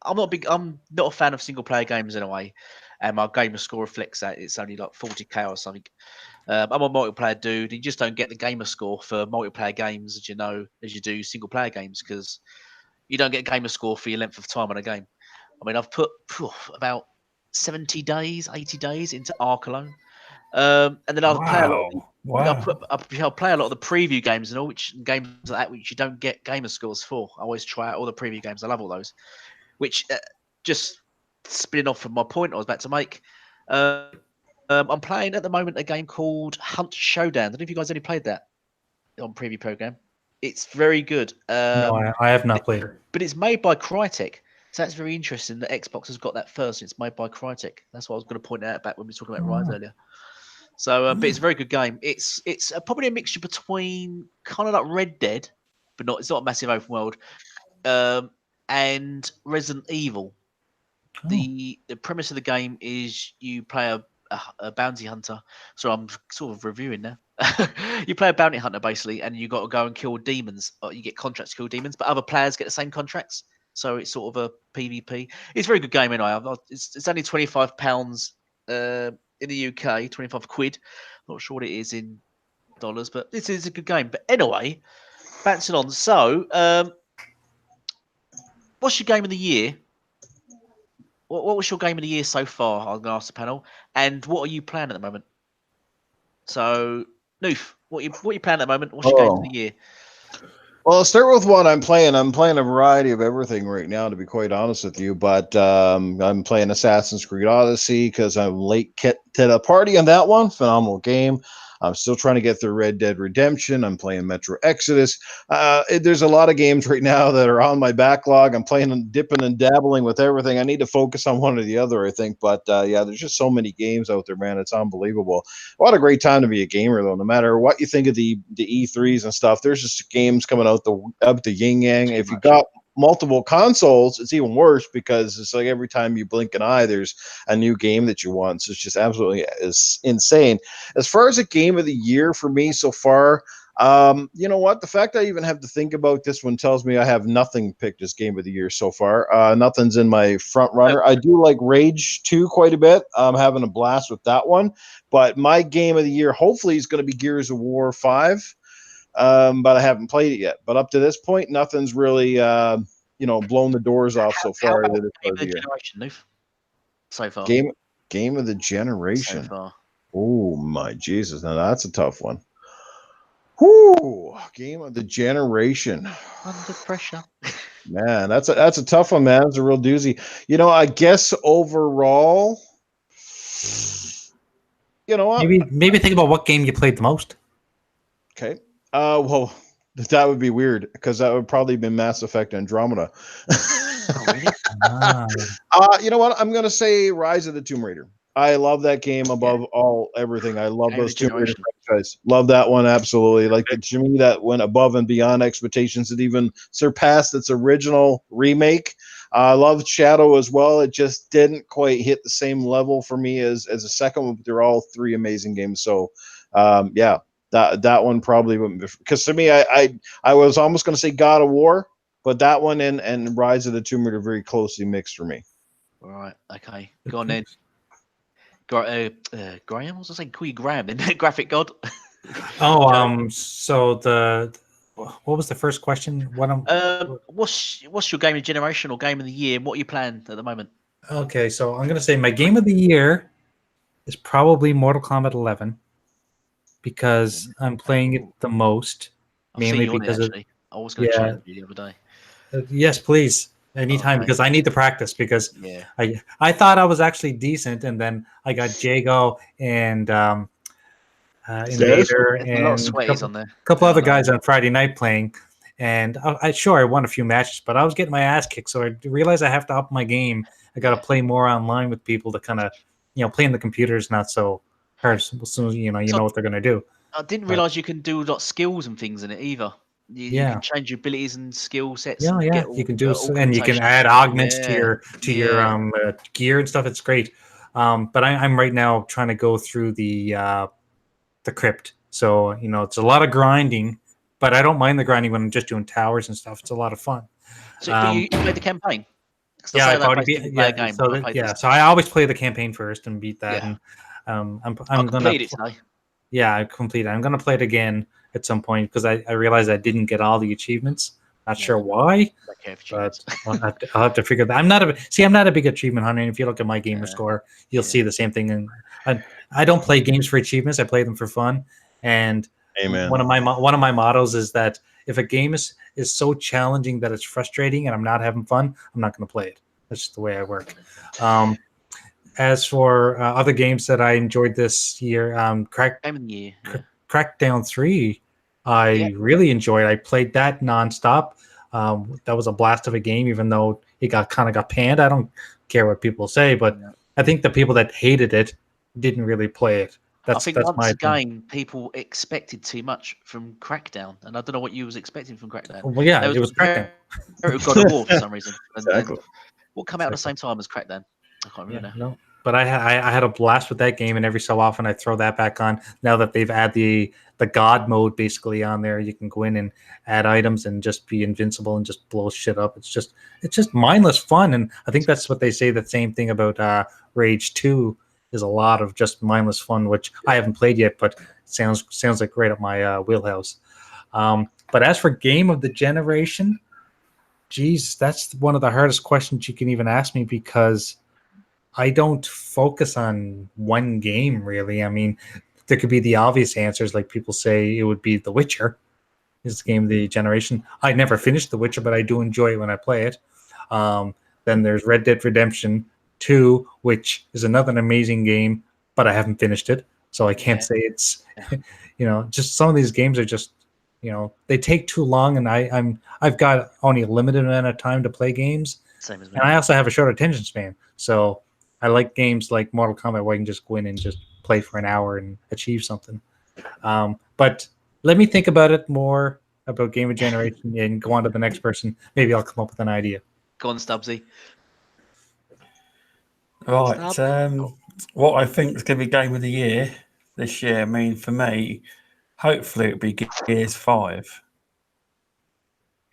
I'm not a fan of single player games in a way, and my gamer score reflects that. It's only like 40k or something. I'm a multiplayer dude. You just don't get the gamer score for multiplayer games, as you do single player games, because you don't get a gamer score for your length of time on a game. I mean, I've put about 70 days, 80 days into Ark alone. And then I'll play a lot. I'll play a lot of the preview games and all, which games like that which you don't get gamer scores for. I always try out all the preview games. I love all those. Which just spinning off from my point I was about to make. I'm playing at the moment a game called Hunt Showdown. I don't know if you guys only played that on preview program. It's very good. No, I have not played it. But it's made by Crytek. So that's very interesting that Xbox has got that first. It's made by Crytek. That's what I was going to point out back when we were talking about Rise earlier. So, but it's a very good game. It's probably a mixture between kind of like Red Dead, but it's not a massive open world, and Resident Evil. Oh. The premise of the game is you play a bounty hunter. So I'm sort of reviewing now. You play a bounty hunter basically, and you got to go and kill demons. Or you get contracts to kill demons, but other players get the same contracts. So it's sort of a PvP. It's a very good game anyway. It's only £25 in the UK, 25 quid. Not sure what it is in dollars, but this is a good game. But anyway, bouncing on. So, what's your game of the year? What was your game of the year so far? I'm going to ask the panel. And what are you playing at the moment? So, Noof, what are you playing at the moment? What's your game of the year? Well, I'll start with what I'm playing. I'm playing a variety of everything right now, to be quite honest with you. But I'm playing Assassin's Creed Odyssey because I'm late to the party on that one. Phenomenal game. I'm still trying to get through Red Dead Redemption. I'm playing Metro Exodus. There's a lot of games right now that are on my backlog. I'm playing and dipping and dabbling with everything. I need to focus on one or the other, I think. But yeah, there's just so many games out there, man. It's unbelievable. What a great time to be a gamer, though. No matter what you think of the E3s and stuff, there's just games coming out the yin yang. If you got multiple consoles, it's even worse because it's like every time you blink an eye, there's a new game that you want. So it's just absolutely insane. As far as a game of the year for me so far, you know what? The fact I even have to think about this one tells me I have nothing picked as game of the year so far. Nothing's in my front runner. I do like Rage 2 quite a bit. I'm having a blast with that one. But my game of the year hopefully is going to be Gears of War 5. But I haven't played it yet. But up to this point, nothing's really, blown the doors off so far. Game of the generation, Noof? So far. Game of the generation. So far. Oh my Jesus! Now that's a tough one. Whoo! Game of the generation. Under pressure. Man, that's a tough one, man. It's a real doozy. I guess overall, maybe think about what game you played the most. Okay. Well, that would be weird because that would probably be Mass Effect Andromeda. You know what? I'm going to say Rise of the Tomb Raider. I love that game above everything. I love those Tomb Raider franchise. Love that one, absolutely. Like, to me, that went above and beyond expectations. It even surpassed its original remake. I loved Shadow as well. It just didn't quite hit the same level for me as a second one, but they're all three amazing games. So, yeah. That one probably wouldn't, because to me, I was almost going to say God of War, but that one and Rise of the Tomb Raider are very closely mixed for me. All right, okay, go on then. Graham, what was I saying? Call you Graham then. GraphicGod. So what was the first question? What's your game of generation or game of the year? What are you playing at the moment? Okay, so I'm going to say my game of the year is probably Mortal Kombat 11. Because I'm playing it the most, mainly because I was going to challenge you the other day. Yes, please, anytime, because I need to practice. Because I thought I was actually decent, and then I got Jago and Invader and a couple other guys on Friday night playing, and I won a few matches, but I was getting my ass kicked. So I realized I have to up my game. I got to play more online with people to kind of, playing the computer is not so hard. So you know what they're gonna do. I didn't But- realize you can do like skills and things in it either. You Yeah. can change your abilities and skill sets. Yeah, and yeah. get all, You can do and you can augmentation. add augments to Yeah, your yeah. gear and stuff. It's great. But I'm right now trying to go through the crypt. So it's a lot of grinding, but I don't mind the grinding when I'm just doing towers and stuff. It's a lot of fun. So, but you played the campaign? Because Yeah, say I've that already basically beat. play a Yeah, game. so I played this. so I always play the campaign first and beat that. Yeah. And I I'm gonna. completed it today. Yeah, I completed. I'm gonna play it again at some point because I realized I didn't get all the achievements. Not sure why, Don't care for but achievements. I'll have to figure that. I'm not a big achievement hunter. And if you look at my gamer score, you'll see the same thing. And I don't play games for achievements. I play them for fun. And Amen. one of my mottos is that if a game is so challenging that it's frustrating and I'm not having fun, I'm not going to play it. That's just the way I work. As for other games that I enjoyed this year, Game of the year. Yeah. Crackdown 3, I really enjoyed. I played that nonstop. That was a blast of a game, even though it got panned. I don't care what people say, but I think the people that hated it didn't really play it. I think that's once my again, people expected too much from Crackdown, and I don't know what you was expecting from Crackdown. Well, yeah, it was Crackdown. God of War for some reason. Exactly. And what come out at the same time as Crackdown? I can't remember now. No, but I had a blast with that game, and every so often I throw that back on. Now that they've added the God mode basically on there, you can go in and add items and just be invincible and just blow shit up. It's just mindless fun, and I think that's what they say. The same thing about Rage 2 is a lot of just mindless fun, which I haven't played yet, but sounds like right up my wheelhouse. But as for game of the generation, geez, that's one of the hardest questions you can even ask me because I don't focus on one game really. I mean, there could be the obvious answers, like people say it would be The Witcher is the game of the generation. I never finished The Witcher, but I do enjoy it when I play it. Then there's Red Dead Redemption 2, which is another amazing game, but I haven't finished it, so I can't say it's just some of these games are just they take too long, and I've got only a limited amount of time to play games. Same as me. And I also have a short attention span, so I like games like Mortal Kombat where I can just go in and just play for an hour and achieve something. But let me think about it more about Game of Generation and go on to the next person. Maybe I'll come up with an idea. Go on, Stubbsy. Right. What I think is going to be Game of the Year this year, I mean, for me, hopefully it'll be Gears 5.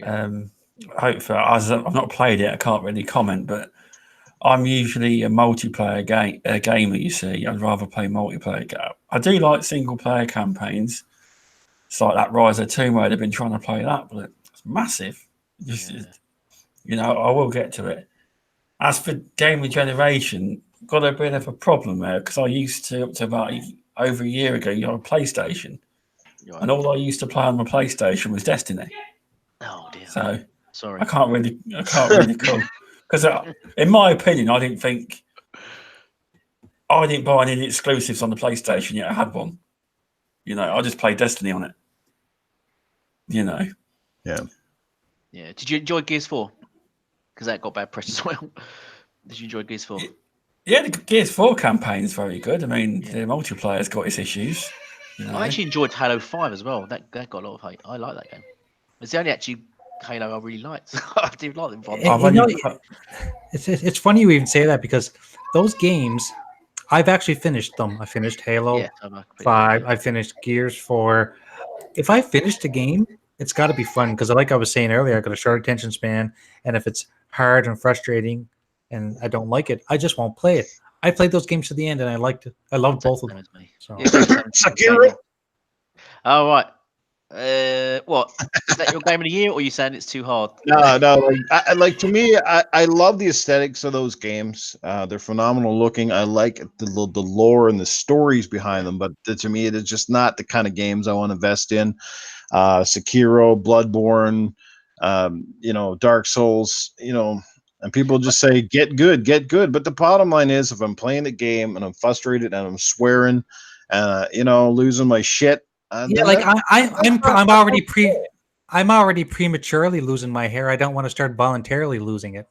Hopefully, I've not played it, I can't really comment, but I'm usually a multiplayer gamer, you see. I'd rather play multiplayer game. I do like single-player campaigns. It's like that Rise of Tomb Raider. I've been trying to play that, but it's massive. I will get to it. As for Game of Generation, got a bit of a problem there because I used to, up to about over a year ago, on a PlayStation. And all I used to play on my PlayStation was Destiny. Oh, dear. So, sorry. I can't really call. Because in my opinion, I didn't buy any exclusives on the PlayStation yet. I had one. I just played Destiny on it. Yeah. Yeah. Did you enjoy Gears 4? Because that got bad press as well. Did you enjoy Gears 4? Yeah, the Gears 4 campaign is very good. I mean, the multiplayer's got its issues. I actually enjoyed Halo 5 as well. That got a lot of hate. I like that game. It's the only actually Halo I really liked. I did like them. It's funny you even say that because those games, I've actually finished them. I finished Halo 5. I finished Gears 4. If I finished a game, it's got to be fun because, like I was saying earlier, I got a short attention span, and if it's hard and frustrating, and I don't like it, I just won't play it. I played those games to the end, and I liked it. I loved both of them. So. Sekiro. All right. What is that your game of the year, or are you saying it's too hard? No. To me, I love the aesthetics of those games. They're phenomenal looking. I like the lore and the stories behind them, but to me, it is just not the kind of games I want to invest in. Sekiro, Bloodborne, Dark Souls, and people just say get good. But the bottom line is, if I'm playing the game and I'm frustrated and I'm swearing, losing my shit. Like I'm already prematurely losing my hair. I don't want to start voluntarily losing it.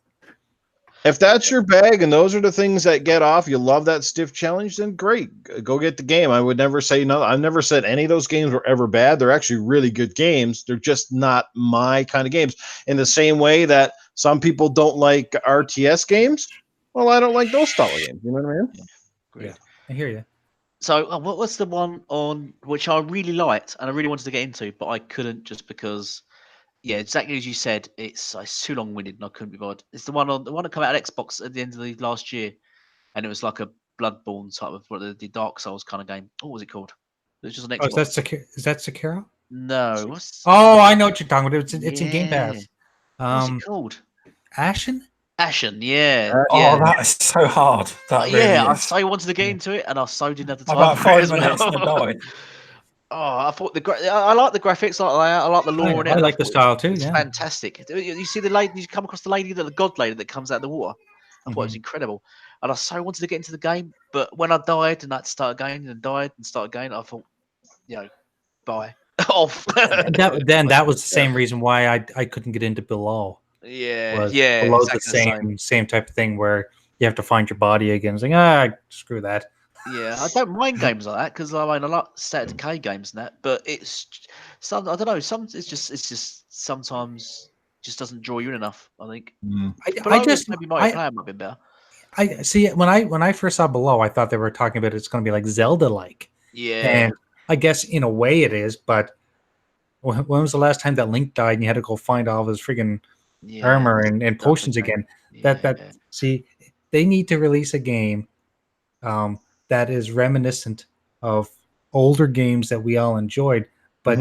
If that's your bag and those are the things that get off, you love that stiff challenge, then great. Go get the game. I would never say no. I've never said any of those games were ever bad. They're actually really good games. They're just not my kind of games. In the same way that some people don't like RTS games, well, I don't like those style of games. You know what I mean? Great. Yeah, I hear you. So, what was the one on which I really liked and I really wanted to get into, but I couldn't just because, yeah, exactly as you said, it's too long-winded and I couldn't be bothered. It's the one that came out on Xbox at the end of the last year, and it was like a Bloodborne type of the Dark Souls kind of game. What was it called? It was just on Oh, Xbox. is that Sekiro? No. What's Oh, I know what you're talking about. It's in Game yeah. Pass. What's it called? Ashen? Ashen, yeah. Oh, Yeah. that is so hard. That really Yeah, I is. so wanted to get into it, and I so didn't have the time. About for it 5 as minutes well. and I died. Oh, I thought I like the graphics, I like the lore in it. I and like the thought style too. It's Yeah. fantastic. You see the lady, you come across the lady, the god lady that comes out of the water. I thought it was Mhm. incredible, and I so wanted to get into the game, but when I died and I had to start again and died and start again, I thought, bye, off. And that was the same reason why I couldn't get into Below. Yeah, Was yeah, Below the exactly the same. same type of thing where you have to find your body again. It's like, screw that. Yeah, I don't mind games like that because I mean I like State of Decay games and that, but it's some I don't know. It's just sometimes just doesn't draw you in enough. I think. But I just maybe multiplayer might be better. I see when I first saw Below, I thought they were talking about it's going to be like Zelda like, Yeah. and I guess in a way it is. But when was the last time that Link died and you had to go find all of his friggin' armor and potions again? That see, they need to release a game that is reminiscent of older games that we all enjoyed, but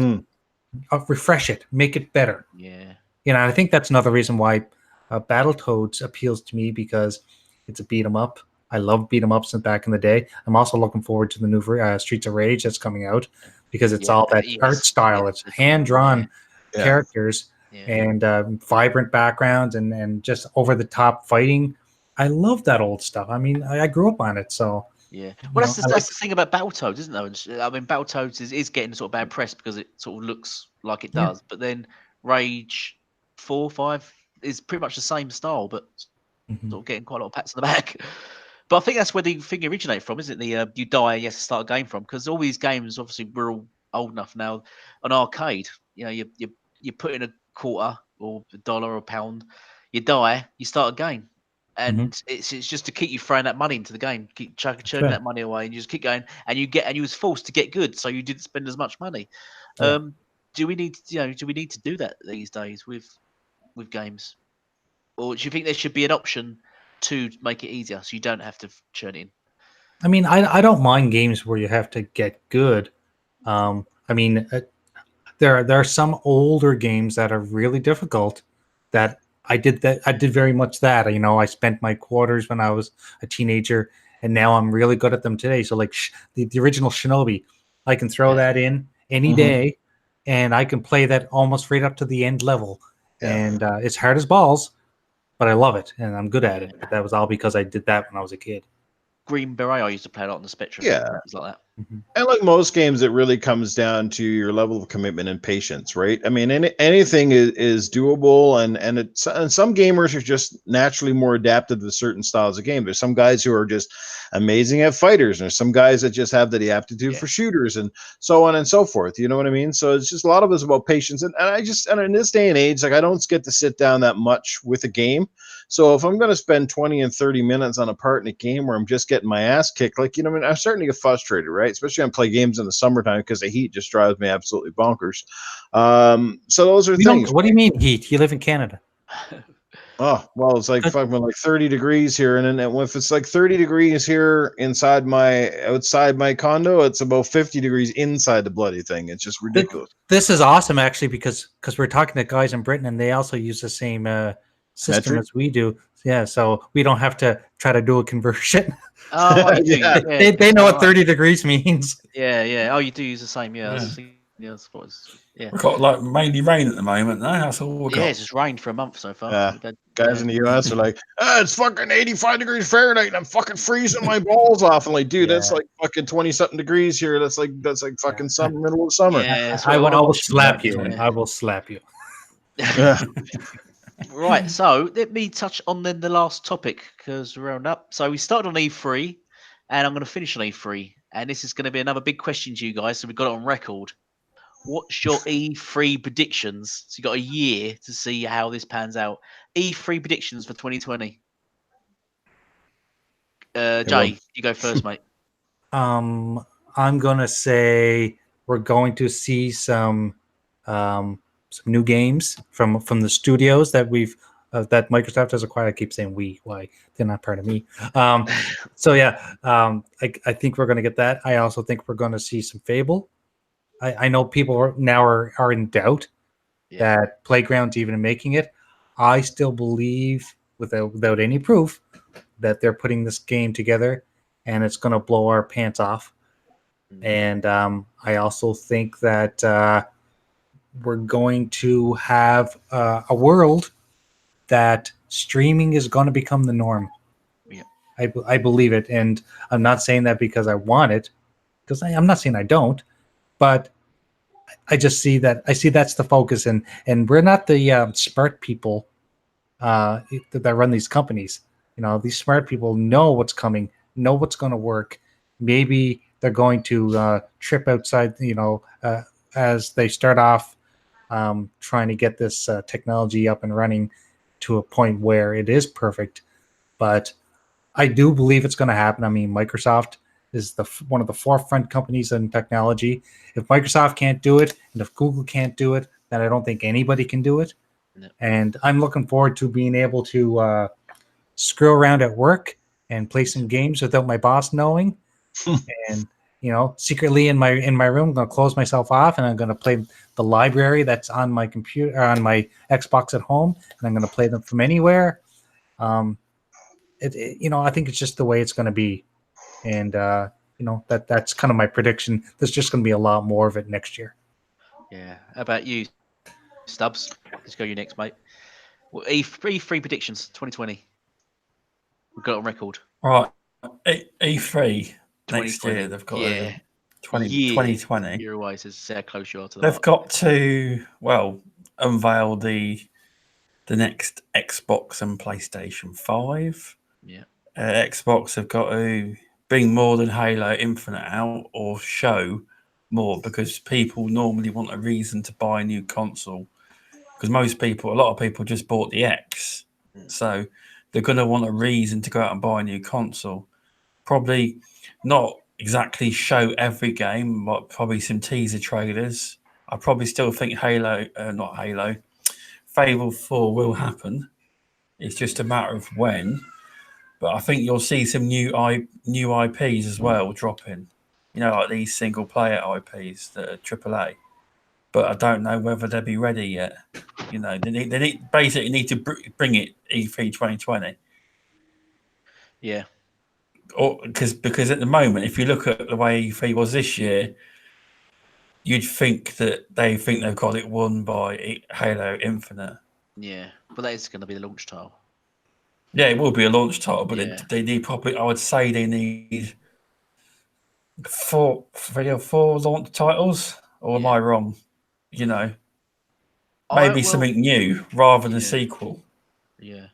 refresh it, make it better. Yeah. I think that's another reason why Battletoads appeals to me, because it's a beat 'em up. I love beat 'em ups since back in the day. I'm also looking forward to the new Streets of Rage that's coming out, because it's all that art style. It's hand-drawn characters and vibrant backgrounds and just over-the-top fighting. I love that old stuff. I mean, I grew up on it, so... Yeah, well, that's the thing about Battletoads, isn't it? I mean, Battletoads is getting sort of bad press because it sort of looks like it does, but then Rage 4, 5 is pretty much the same style, but sort of getting quite a lot of pats on the back. But I think that's where the thing originates from, isn't it? You die, you have to start a game from, because all these games, obviously, we're all old enough now. An arcade, you put in a quarter or $1 or £1, you die, you start a game. And it's just to keep you throwing that money into the game, keep chugging that money away, and you just keep going, and you was forced to get good, so you didn't spend as much money. Do we need to do that these days with games, or do you think there should be an option to make it easier so you don't have to churn it in? I mean, I don't mind games where you have to get good. I mean, there are some older games that are really difficult that. I did very much that. I spent my quarters when I was a teenager, and now I'm really good at them today. So like the original Shinobi, I can throw that in any day, and I can play that almost right up to the end level. And it's hard as balls, but I love it, and I'm good at it. But that was all because I did that when I was a kid. Green Beret, I used to play a lot on the Spectrum. Yeah. Things like that. And like most games, it really comes down to your level of commitment and patience, right? I mean, anything is doable, and some gamers are just naturally more adapted to certain styles of game. There's some guys who are just amazing at fighters, and there's some guys that just have the aptitude for shooters, and so on and so forth. You know what I mean? So it's just a lot of it's about patience, and in this day and age, like I don't get to sit down that much with a game. So if I'm going to spend 20 and 30 minutes on a part in a game where I'm just getting my ass kicked, like, I'm starting to get frustrated, right? Especially when I play games in the summertime because the heat just drives me absolutely bonkers. So those are things. What do you mean heat? You live in Canada. Oh, well, it's like fucking like 30 degrees here. And then if it's like 30 degrees here outside my condo, it's about 50 degrees inside the bloody thing. It's just ridiculous. This is awesome, actually, because we're talking to guys in Britain and they also use the same system as we do. Yeah, so we don't have to try to do a conversion. Oh, they know what 30 degrees means. Yeah. Oh, you do use the same. Yeah. I suppose. Yeah. We've got like mainly rain at the moment. No, that's all we've got. Yeah, it's just rained for a month so far. Guys in the US are like, it's fucking 85 degrees Fahrenheit and I'm fucking freezing my balls off. I'm like, dude, that's like fucking 20 something degrees here. That's like fucking summer, middle of summer. Yeah, I will slap you. I will slap you. Right, so let me touch on then the last topic because we're round up. So we started on E3, and I'm going to finish on E3, and this is going to be another big question to you guys. So we've got it on record. What's your E3 predictions? So you got a year to see how this pans out. E3 predictions for 2020. Jay, you go first, mate. I'm gonna say we're going to see some new games from the studios that that Microsoft has acquired. I keep saying we, why they're not part of me. So yeah, I think we're gonna get that. I also think we're gonna see some Fable. I know people are in doubt that Playground's even making it. I still believe, without any proof, that they're putting this game together and it's going to blow our pants off. And I also think that we're going to have a world that streaming is going to become the norm. Yeah. I believe it. And I'm not saying that because I want it, because I'm not saying I don't, but I just see that. I see that's the focus. And we're not the smart people that run these companies. You know, these smart people know what's coming, know what's going to work. Maybe they're going to trip outside, as they start off trying to get this technology up and running to a point where it is perfect. But I do believe it's going to happen. I mean, Microsoft is one of the forefront companies in technology. If Microsoft can't do it, and if Google can't do it, then I don't think anybody can do it. No. And I'm looking forward to being able to screw around at work and play some games without my boss knowing. And secretly in my room, I'm gonna close myself off and I'm gonna play the library that's on my computer, on my Xbox at home, and I'm gonna play them from anywhere. I think it's just the way it's gonna be, and that's kind of my prediction. There's just gonna be a lot more of it next year. Yeah. How about you, Stubbs? Let's go you next, mate. Well, E3 predictions 2020. We've got it on record. Right. E3 next year, they've got 2020. Year away, says how close you are to the They've mark. got to, unveil the next Xbox and PlayStation 5. Yeah. Xbox have got to bring more than Halo Infinite out or show more, because people normally want a reason to buy a new console. Because a lot of people just bought the X. So they're going to want a reason to go out and buy a new console. Probably not exactly show every game, but probably some teaser trailers. I probably still think Fable 4 will happen. It's just a matter of when. But I think you'll see some new IPs as well dropping. Like these single player IPs that are AAA. But I don't know whether they'll be ready yet. They basically need to bring it E3 2020. Yeah. Because at the moment, if you look at the way E3 was this year, you'd think that they think they've got it won by Halo Infinite. Yeah, but that is going to be the launch title. Yeah, it will be a launch title, but they need probably. I would say they need 3 or 4 launch titles. Or am I wrong? Maybe something new rather than a sequel. Yeah.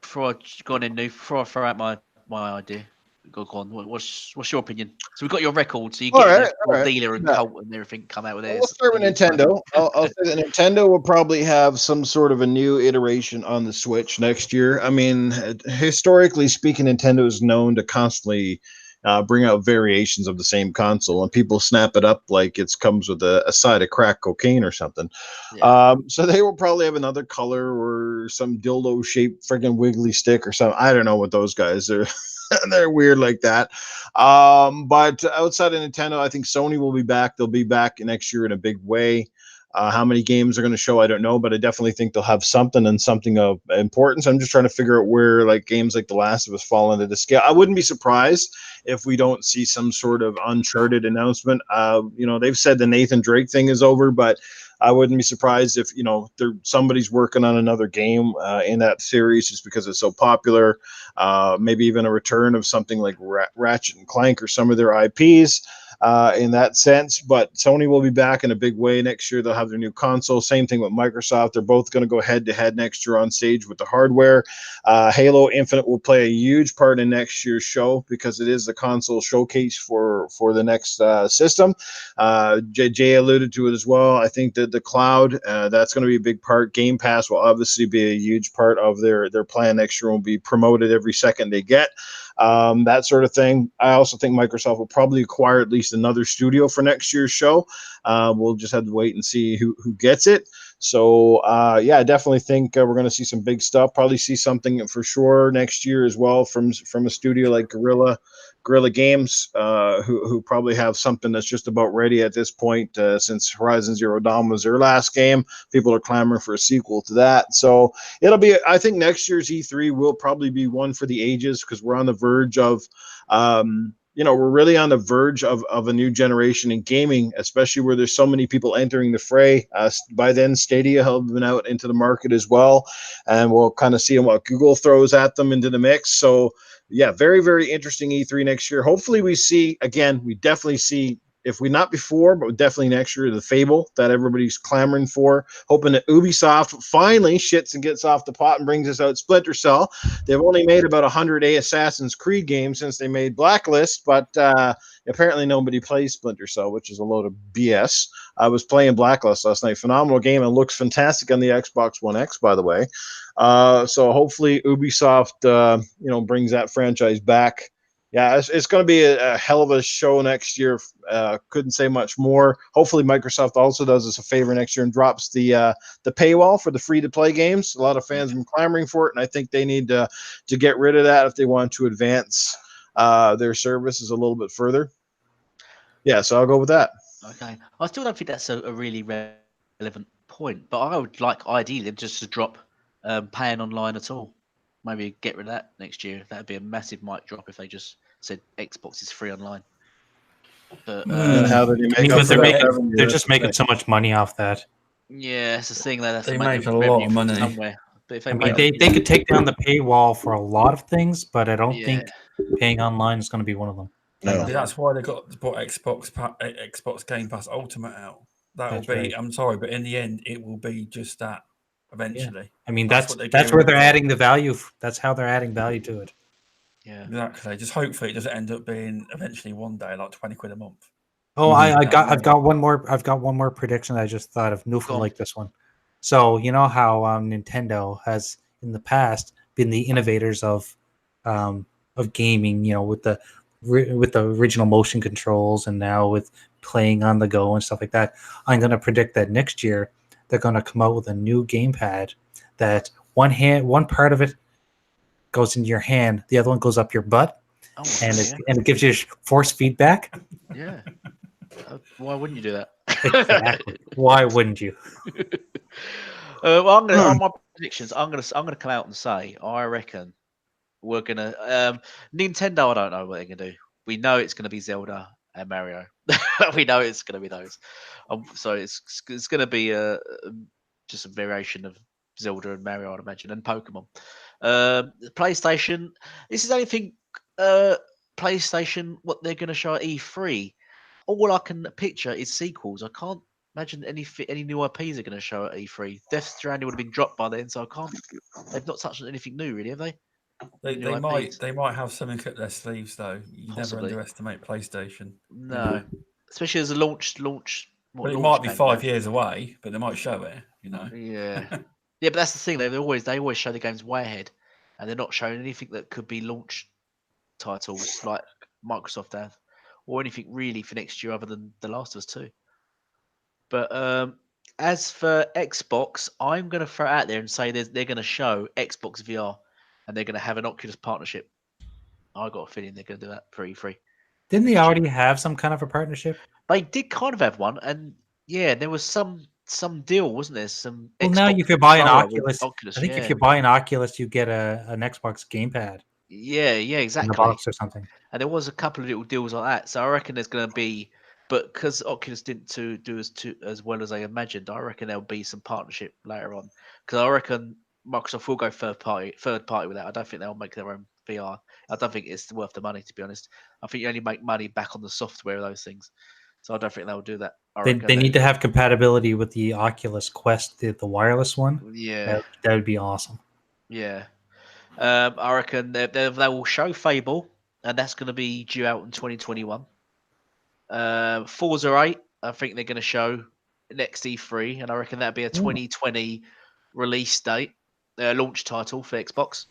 Before I throw out my idea, go on. What's your opinion? So we've got your record, so you get the dealer and Colt and everything come out with theirs. We'll start with Nintendo. I'll say that Nintendo will probably have some sort of a new iteration on the Switch next year. I mean, historically speaking, Nintendo is known to constantly bring out variations of the same console, and people snap it up like it comes with a side of crack cocaine or something. Yeah. So they will probably have another color or some dildo shaped freaking wiggly stick or something. I don't know what those guys are. They're weird like that. But outside of Nintendo, I think Sony will be back. They'll be back next year in a big way. How many games are going to show, I don't know, but I definitely think they'll have something and something of importance. I'm just trying to figure out where games like The Last of Us fall into the scale. I wouldn't be surprised if we don't see some sort of Uncharted announcement. They've said the Nathan Drake thing is over, but I wouldn't be surprised if, somebody's working on another game in that series just because it's so popular. Maybe even a return of something like Ratchet and Clank or some of their IPs. in that sense. But Sony will be back in a big way next year. They'll have their new console. Same thing with Microsoft. They're both going to go head to head next year on stage with the hardware. Halo Infinite will play a huge part in next year's show because it is the console showcase for the next system. Jay alluded to it as well. I think that the cloud, that's going to be a big part. Game Pass will obviously be a huge part of their plan next year. Will be promoted every second they get. That sort of thing. I also think Microsoft will probably acquire at least another studio for next year's show. We'll just have to wait and see who gets it. So, yeah, I definitely think we're going to see some big stuff. Probably see something for sure next year as well from a studio like Guerrilla Games, who probably have something that's just about ready at this point. Since Horizon Zero Dawn was their last game, people are clamoring for a sequel to that. So it'll be. I think next year's E3 will probably be one for the ages because we're on the verge of. We're really on the verge of a new generation in gaming, especially where there's so many people entering the fray. By then, Stadia have been out into the market as well, and we'll kind of see what Google throws at them into the mix. So, yeah, very, very interesting E3 next year. Hopefully we definitely see, if we not before, but definitely next year, the Fable that everybody's clamoring for. Hoping that Ubisoft finally shits and gets off the pot and brings us out Splinter Cell. They've only made about 100 Assassin's Creed games since they made Blacklist, but apparently nobody plays Splinter Cell, which is a load of BS. I was playing Blacklist last night. Phenomenal game. It looks fantastic on the Xbox One X, by the way. So hopefully Ubisoft, brings that franchise back. Yeah, it's going to be a hell of a show next year. Couldn't say much more. Hopefully, Microsoft also does us a favor next year and drops the paywall for the free-to-play games. A lot of fans have been clamoring for it, and I think they need to get rid of that if they want to advance their services a little bit further. Yeah, so I'll go with that. Okay, I still don't think that's a really relevant point, but I would like ideally just to drop paying online at all. Maybe get rid of that next year. That'd be a massive mic drop if they just said Xbox is free online. But And how did they make up because for they're, that? they're just making so much money off that. yeah, it's the thing that They make a lot of money. somewhere. But if they I mean, make they could take down the paywall for a lot of things, but I don't yeah. think paying online is going to be one of them. No. That's why they brought Xbox Game Pass Ultimate out. That will be. Right. I'm sorry, but in the end, it will be just that. Eventually, yeah. I mean that's where they're adding the value. That's how they're adding value to it. Yeah, exactly. Just hopefully it doesn't end up being eventually one day like $20 a month. Oh, I've got one more prediction I just thought of. NewfNukem like this one. So you know how Nintendo has in the past been the innovators of gaming. You know, with the original motion controls, and now with playing on the go and stuff like that. I'm going to predict that next year they're going to come out with a new gamepad that one part of it goes into your hand, the other one goes up your butt, and it gives you force feedback. Yeah. Why wouldn't you do that? Exactly. Why wouldn't you? Well, on my predictions, I'm gonna come out and say I reckon we're gonna Nintendo. I don't know what they're gonna do. We know it's gonna be Zelda and Mario. We know it's gonna be those. So it's gonna be just a variation of Zelda and Mario, I'd imagine, and Pokemon. PlayStation. This is anything. PlayStation. What they're gonna show at E3. All I can picture is sequels. I can't imagine any new IPs are going to show at E3. Death Stranding would have been dropped by then, so I can't. They've not touched on anything new, really, have they? They might have something up their sleeves, though. You Possibly. never underestimate PlayStation. No, especially as a launch. Well, it might be 5 years away, but they might show it. You know. Yeah, yeah, but that's the thing. They always show the games way ahead, and they're not showing anything that could be launch titles like Microsoft have, or anything really for next year other than The Last of Us 2. But as for Xbox, I'm going to throw it out there and say they're going to show Xbox VR, and they're going to have an Oculus partnership. I got a feeling they're going to do that for E3. Didn't they already have some kind of a partnership? They did kind of have one, and yeah, there was some deal, wasn't there? Well, Xbox now you could buy an Oculus. I think if you buy an Oculus, you get an Xbox gamepad. Yeah, exactly. In a box or something. And there was a couple of little deals like that. So I reckon there's going to be, but because Oculus didn't do as well as I imagined, I reckon there'll be some partnership later on. Because I reckon Microsoft will go third party with that. I don't think they'll make their own VR. I don't think it's worth the money, to be honest. I think you only make money back on the software of those things. So I don't think they'll do that. I They, reckon they need to have compatibility with the Oculus Quest, the wireless one. Yeah, That would be awesome. yeah. I reckon they will show Fable, and that's going to be due out in 2021. Forza 8, I think they're going to show next E3, and I reckon that'll be a 2020 release date, launch title for Xbox.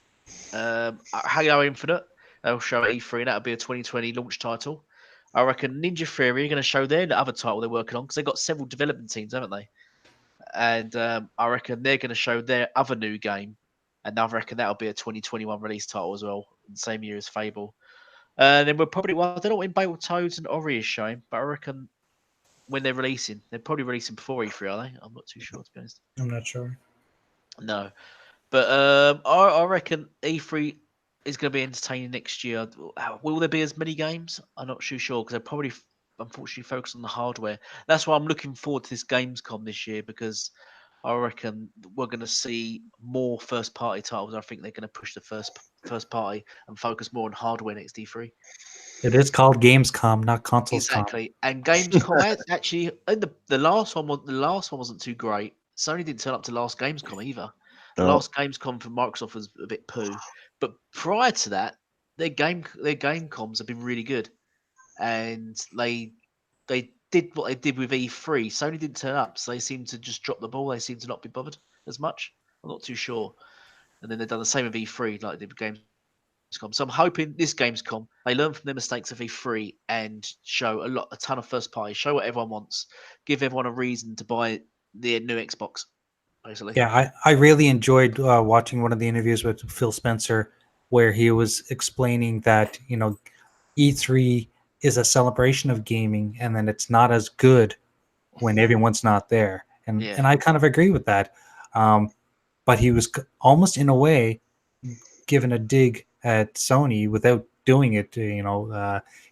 Halo Infinite, they'll show at E3, and that'll be a 2020 launch title. I reckon Ninja Theory are going to show their other title they're working on because they've got several development teams, haven't they? And I reckon they're going to show their other new game, and I reckon that'll be a 2021 release title as well, in the same year as Fable. And then we'll probably, I don't know when Battletoads and Ori is showing, but I reckon when they're releasing, they're probably releasing before E3, are they? I'm not too sure, to be honest. I'm not sure. No. But I reckon E3 is going to be entertaining next year. Will there be as many games? I'm not too sure because they're probably, unfortunately, focused on the hardware. That's why I'm looking forward to this Gamescom this year because I reckon we're going to see more first-party titles. I think they're going to push the first party and focus more on hardware next E3. It is called Gamescom, not Consolescom. Exactly, and Gamescom actually the last one wasn't too great. Sony didn't turn up to last Gamescom either. The last Gamescom for Microsoft was a bit poo, but prior to that, their Gamecoms have been really good, and they did what they did with E3. Sony didn't turn up, so they seemed to just drop the ball. They seemed to not be bothered as much. I'm not too sure. And then they've done the same with E3, like they did with Gamescom. So I'm hoping this Gamescom they learn from their mistakes of E3 and show a ton of first party, show what everyone wants, give everyone a reason to buy the new Xbox. Basically. Yeah, I really enjoyed watching one of the interviews with Phil Spencer where he was explaining that, E3 is a celebration of gaming and then it's not as good when everyone's not there. And I kind of agree with that. But he was almost in a way given a dig at Sony without doing it,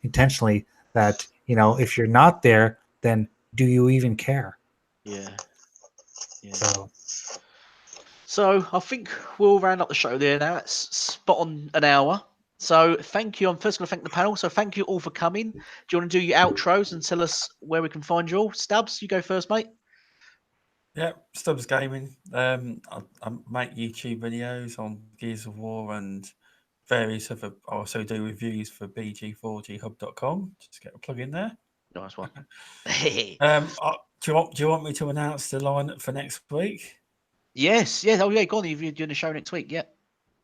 intentionally that, if you're not there, then do you even care? Yeah. So I think we'll round up the show there now. It's spot on an hour. So thank you. I'm first going to thank the panel. So thank you all for coming. Do you want to do your outros and tell us where we can find you all? Stubbs, you go first, mate. Yeah, StubzGaming. I make YouTube videos on Gears of War and various other. I also do reviews for BG4G Just get a plug in there. Nice one. Do you want me to announce the lineup for next week? Yes. Oh yeah, go on. You're doing a show next week. Yeah.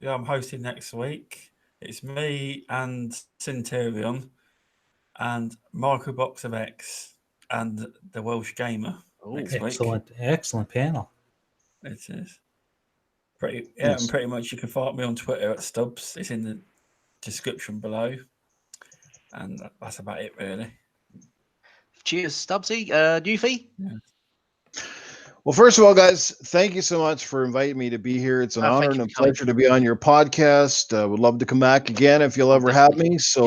Yeah, I'm hosting next week. It's me and Centurion and Marco Box of X and the Welsh Gamer. Next Excellent, week. Excellent panel. It is. And pretty much you can find me on Twitter at Stubbs. It's in the description below. And that's about it, really. Cheers, Stubbsy. Newfie? Yeah. Well, first of all, guys, thank you so much for inviting me to be here. It's an honor and a pleasure to be on your podcast. Would love to come back again if you'll ever have me. So,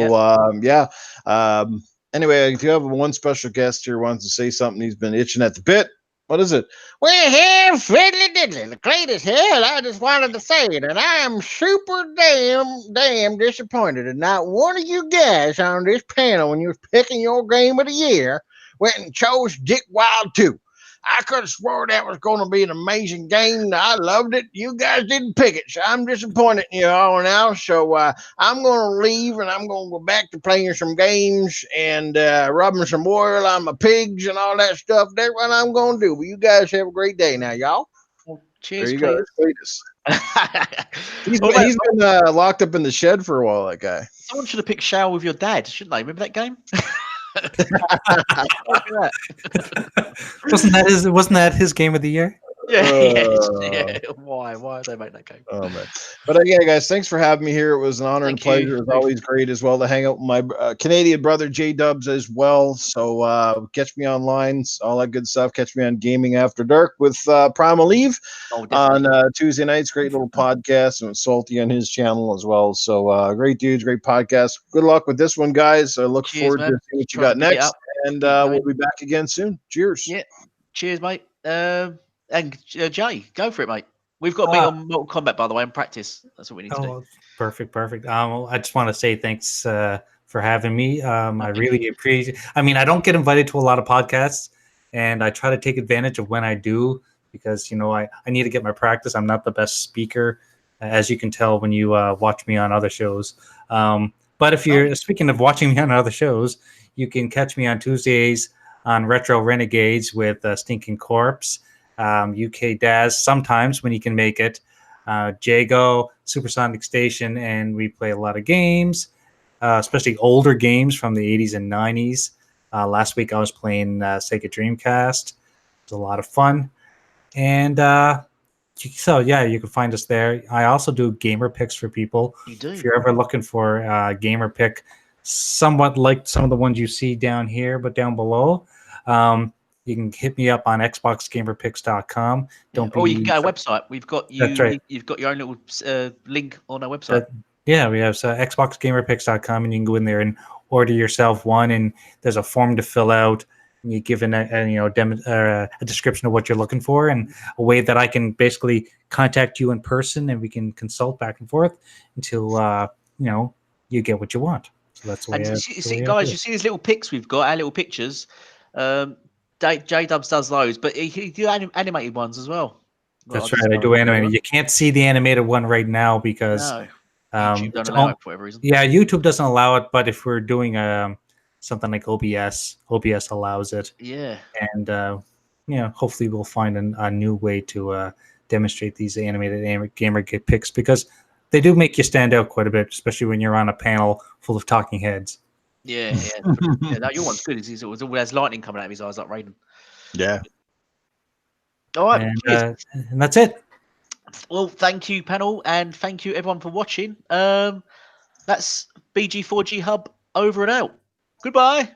anyway, if you have one special guest here who wants to say something, he's been itching at the bit. What is it? Well, here, Fiddly Diddly, the greatest hell, I just wanted to say it, and I am super damn disappointed that not one of you guys on this panel, when you was picking your game of the year, went and chose Dick Wild 2. I could have swore that was going to be an amazing game. I loved it. You guys didn't pick it, so I'm disappointed in you all now. So I'm going to leave, and I'm going to go back to playing some games and rubbing some oil on my pigs and all that stuff. That's what I'm going to do. But you guys have a great day now, y'all. Well, cheers, there you go. He's been locked up in the shed for a while, that guy. Someone should have picked Shower with Your Dad, shouldn't they? Remember that game? Wasn't that his game of the year? Yeah. Why did they make that game? Oh man! But again, guys, thanks for having me here. It was an honor and pleasure. It's always great as well to hang out with my Canadian brother J Dubs as well. So catch me online, all that good stuff. Catch me on Gaming After Dark with Primal Eve on Tuesday nights. Great little podcast, and Salty on his channel as well. So great dudes, great podcast. Good luck with this one, guys. I look forward to seeing what you got next, and we'll be back again soon. Cheers. Yeah. Cheers, mate. And Jay, go for it, mate. We've got to meet on Mortal Kombat, by the way, in practice. That's what we need to do. Perfect. I just want to say thanks for having me. I really appreciate. I mean, I don't get invited to a lot of podcasts, and I try to take advantage of when I do because I need to get my practice. I'm not the best speaker, as you can tell when you watch me on other shows. But if you're speaking of watching me on other shows, you can catch me on Tuesdays on Retro Renegades with Stinking Corpse, UK Daz sometimes when he can make it. Jago, Supersonic Station, and we play a lot of games, especially older games from the 80s and 90s. Last week I was playing Sega Dreamcast. It was a lot of fun. And so, yeah, you can find us there. I also do gamer picks for people. You do? If you're ever looking for a gamer pick, somewhat like some of the ones you see down here, but down below, you can hit me up on xboxgamerpicks.com. Or you can go to our website. We've got you. That's right. You've got your own little link on our website. We have xboxgamerpicks.com, and you can go in there and order yourself one. And there's a form to fill out. And you give a description of what you're looking for, and a way that I can basically contact you in person, and we can consult back and forth until you get what you want. So that's the way. And guys, you see these little pics we've got, our little pictures. J-Dubs does those, but he do animated ones as well. That's right, I do animated. You can't see the animated one right now because YouTube don't allow it for whatever reason. Yeah, YouTube doesn't allow it, but if we're doing something like OBS allows it. Yeah. And hopefully we'll find a new way to demonstrate these animated gamer picks because they do make you stand out quite a bit, especially when you're on a panel full of talking heads. Yeah. Your one's good. It has lightning coming out of his eyes like Raiden. Yeah. All right. And that's it. Well, thank you, panel, and thank you, everyone, for watching. That's BG4G Hub over and out. Goodbye.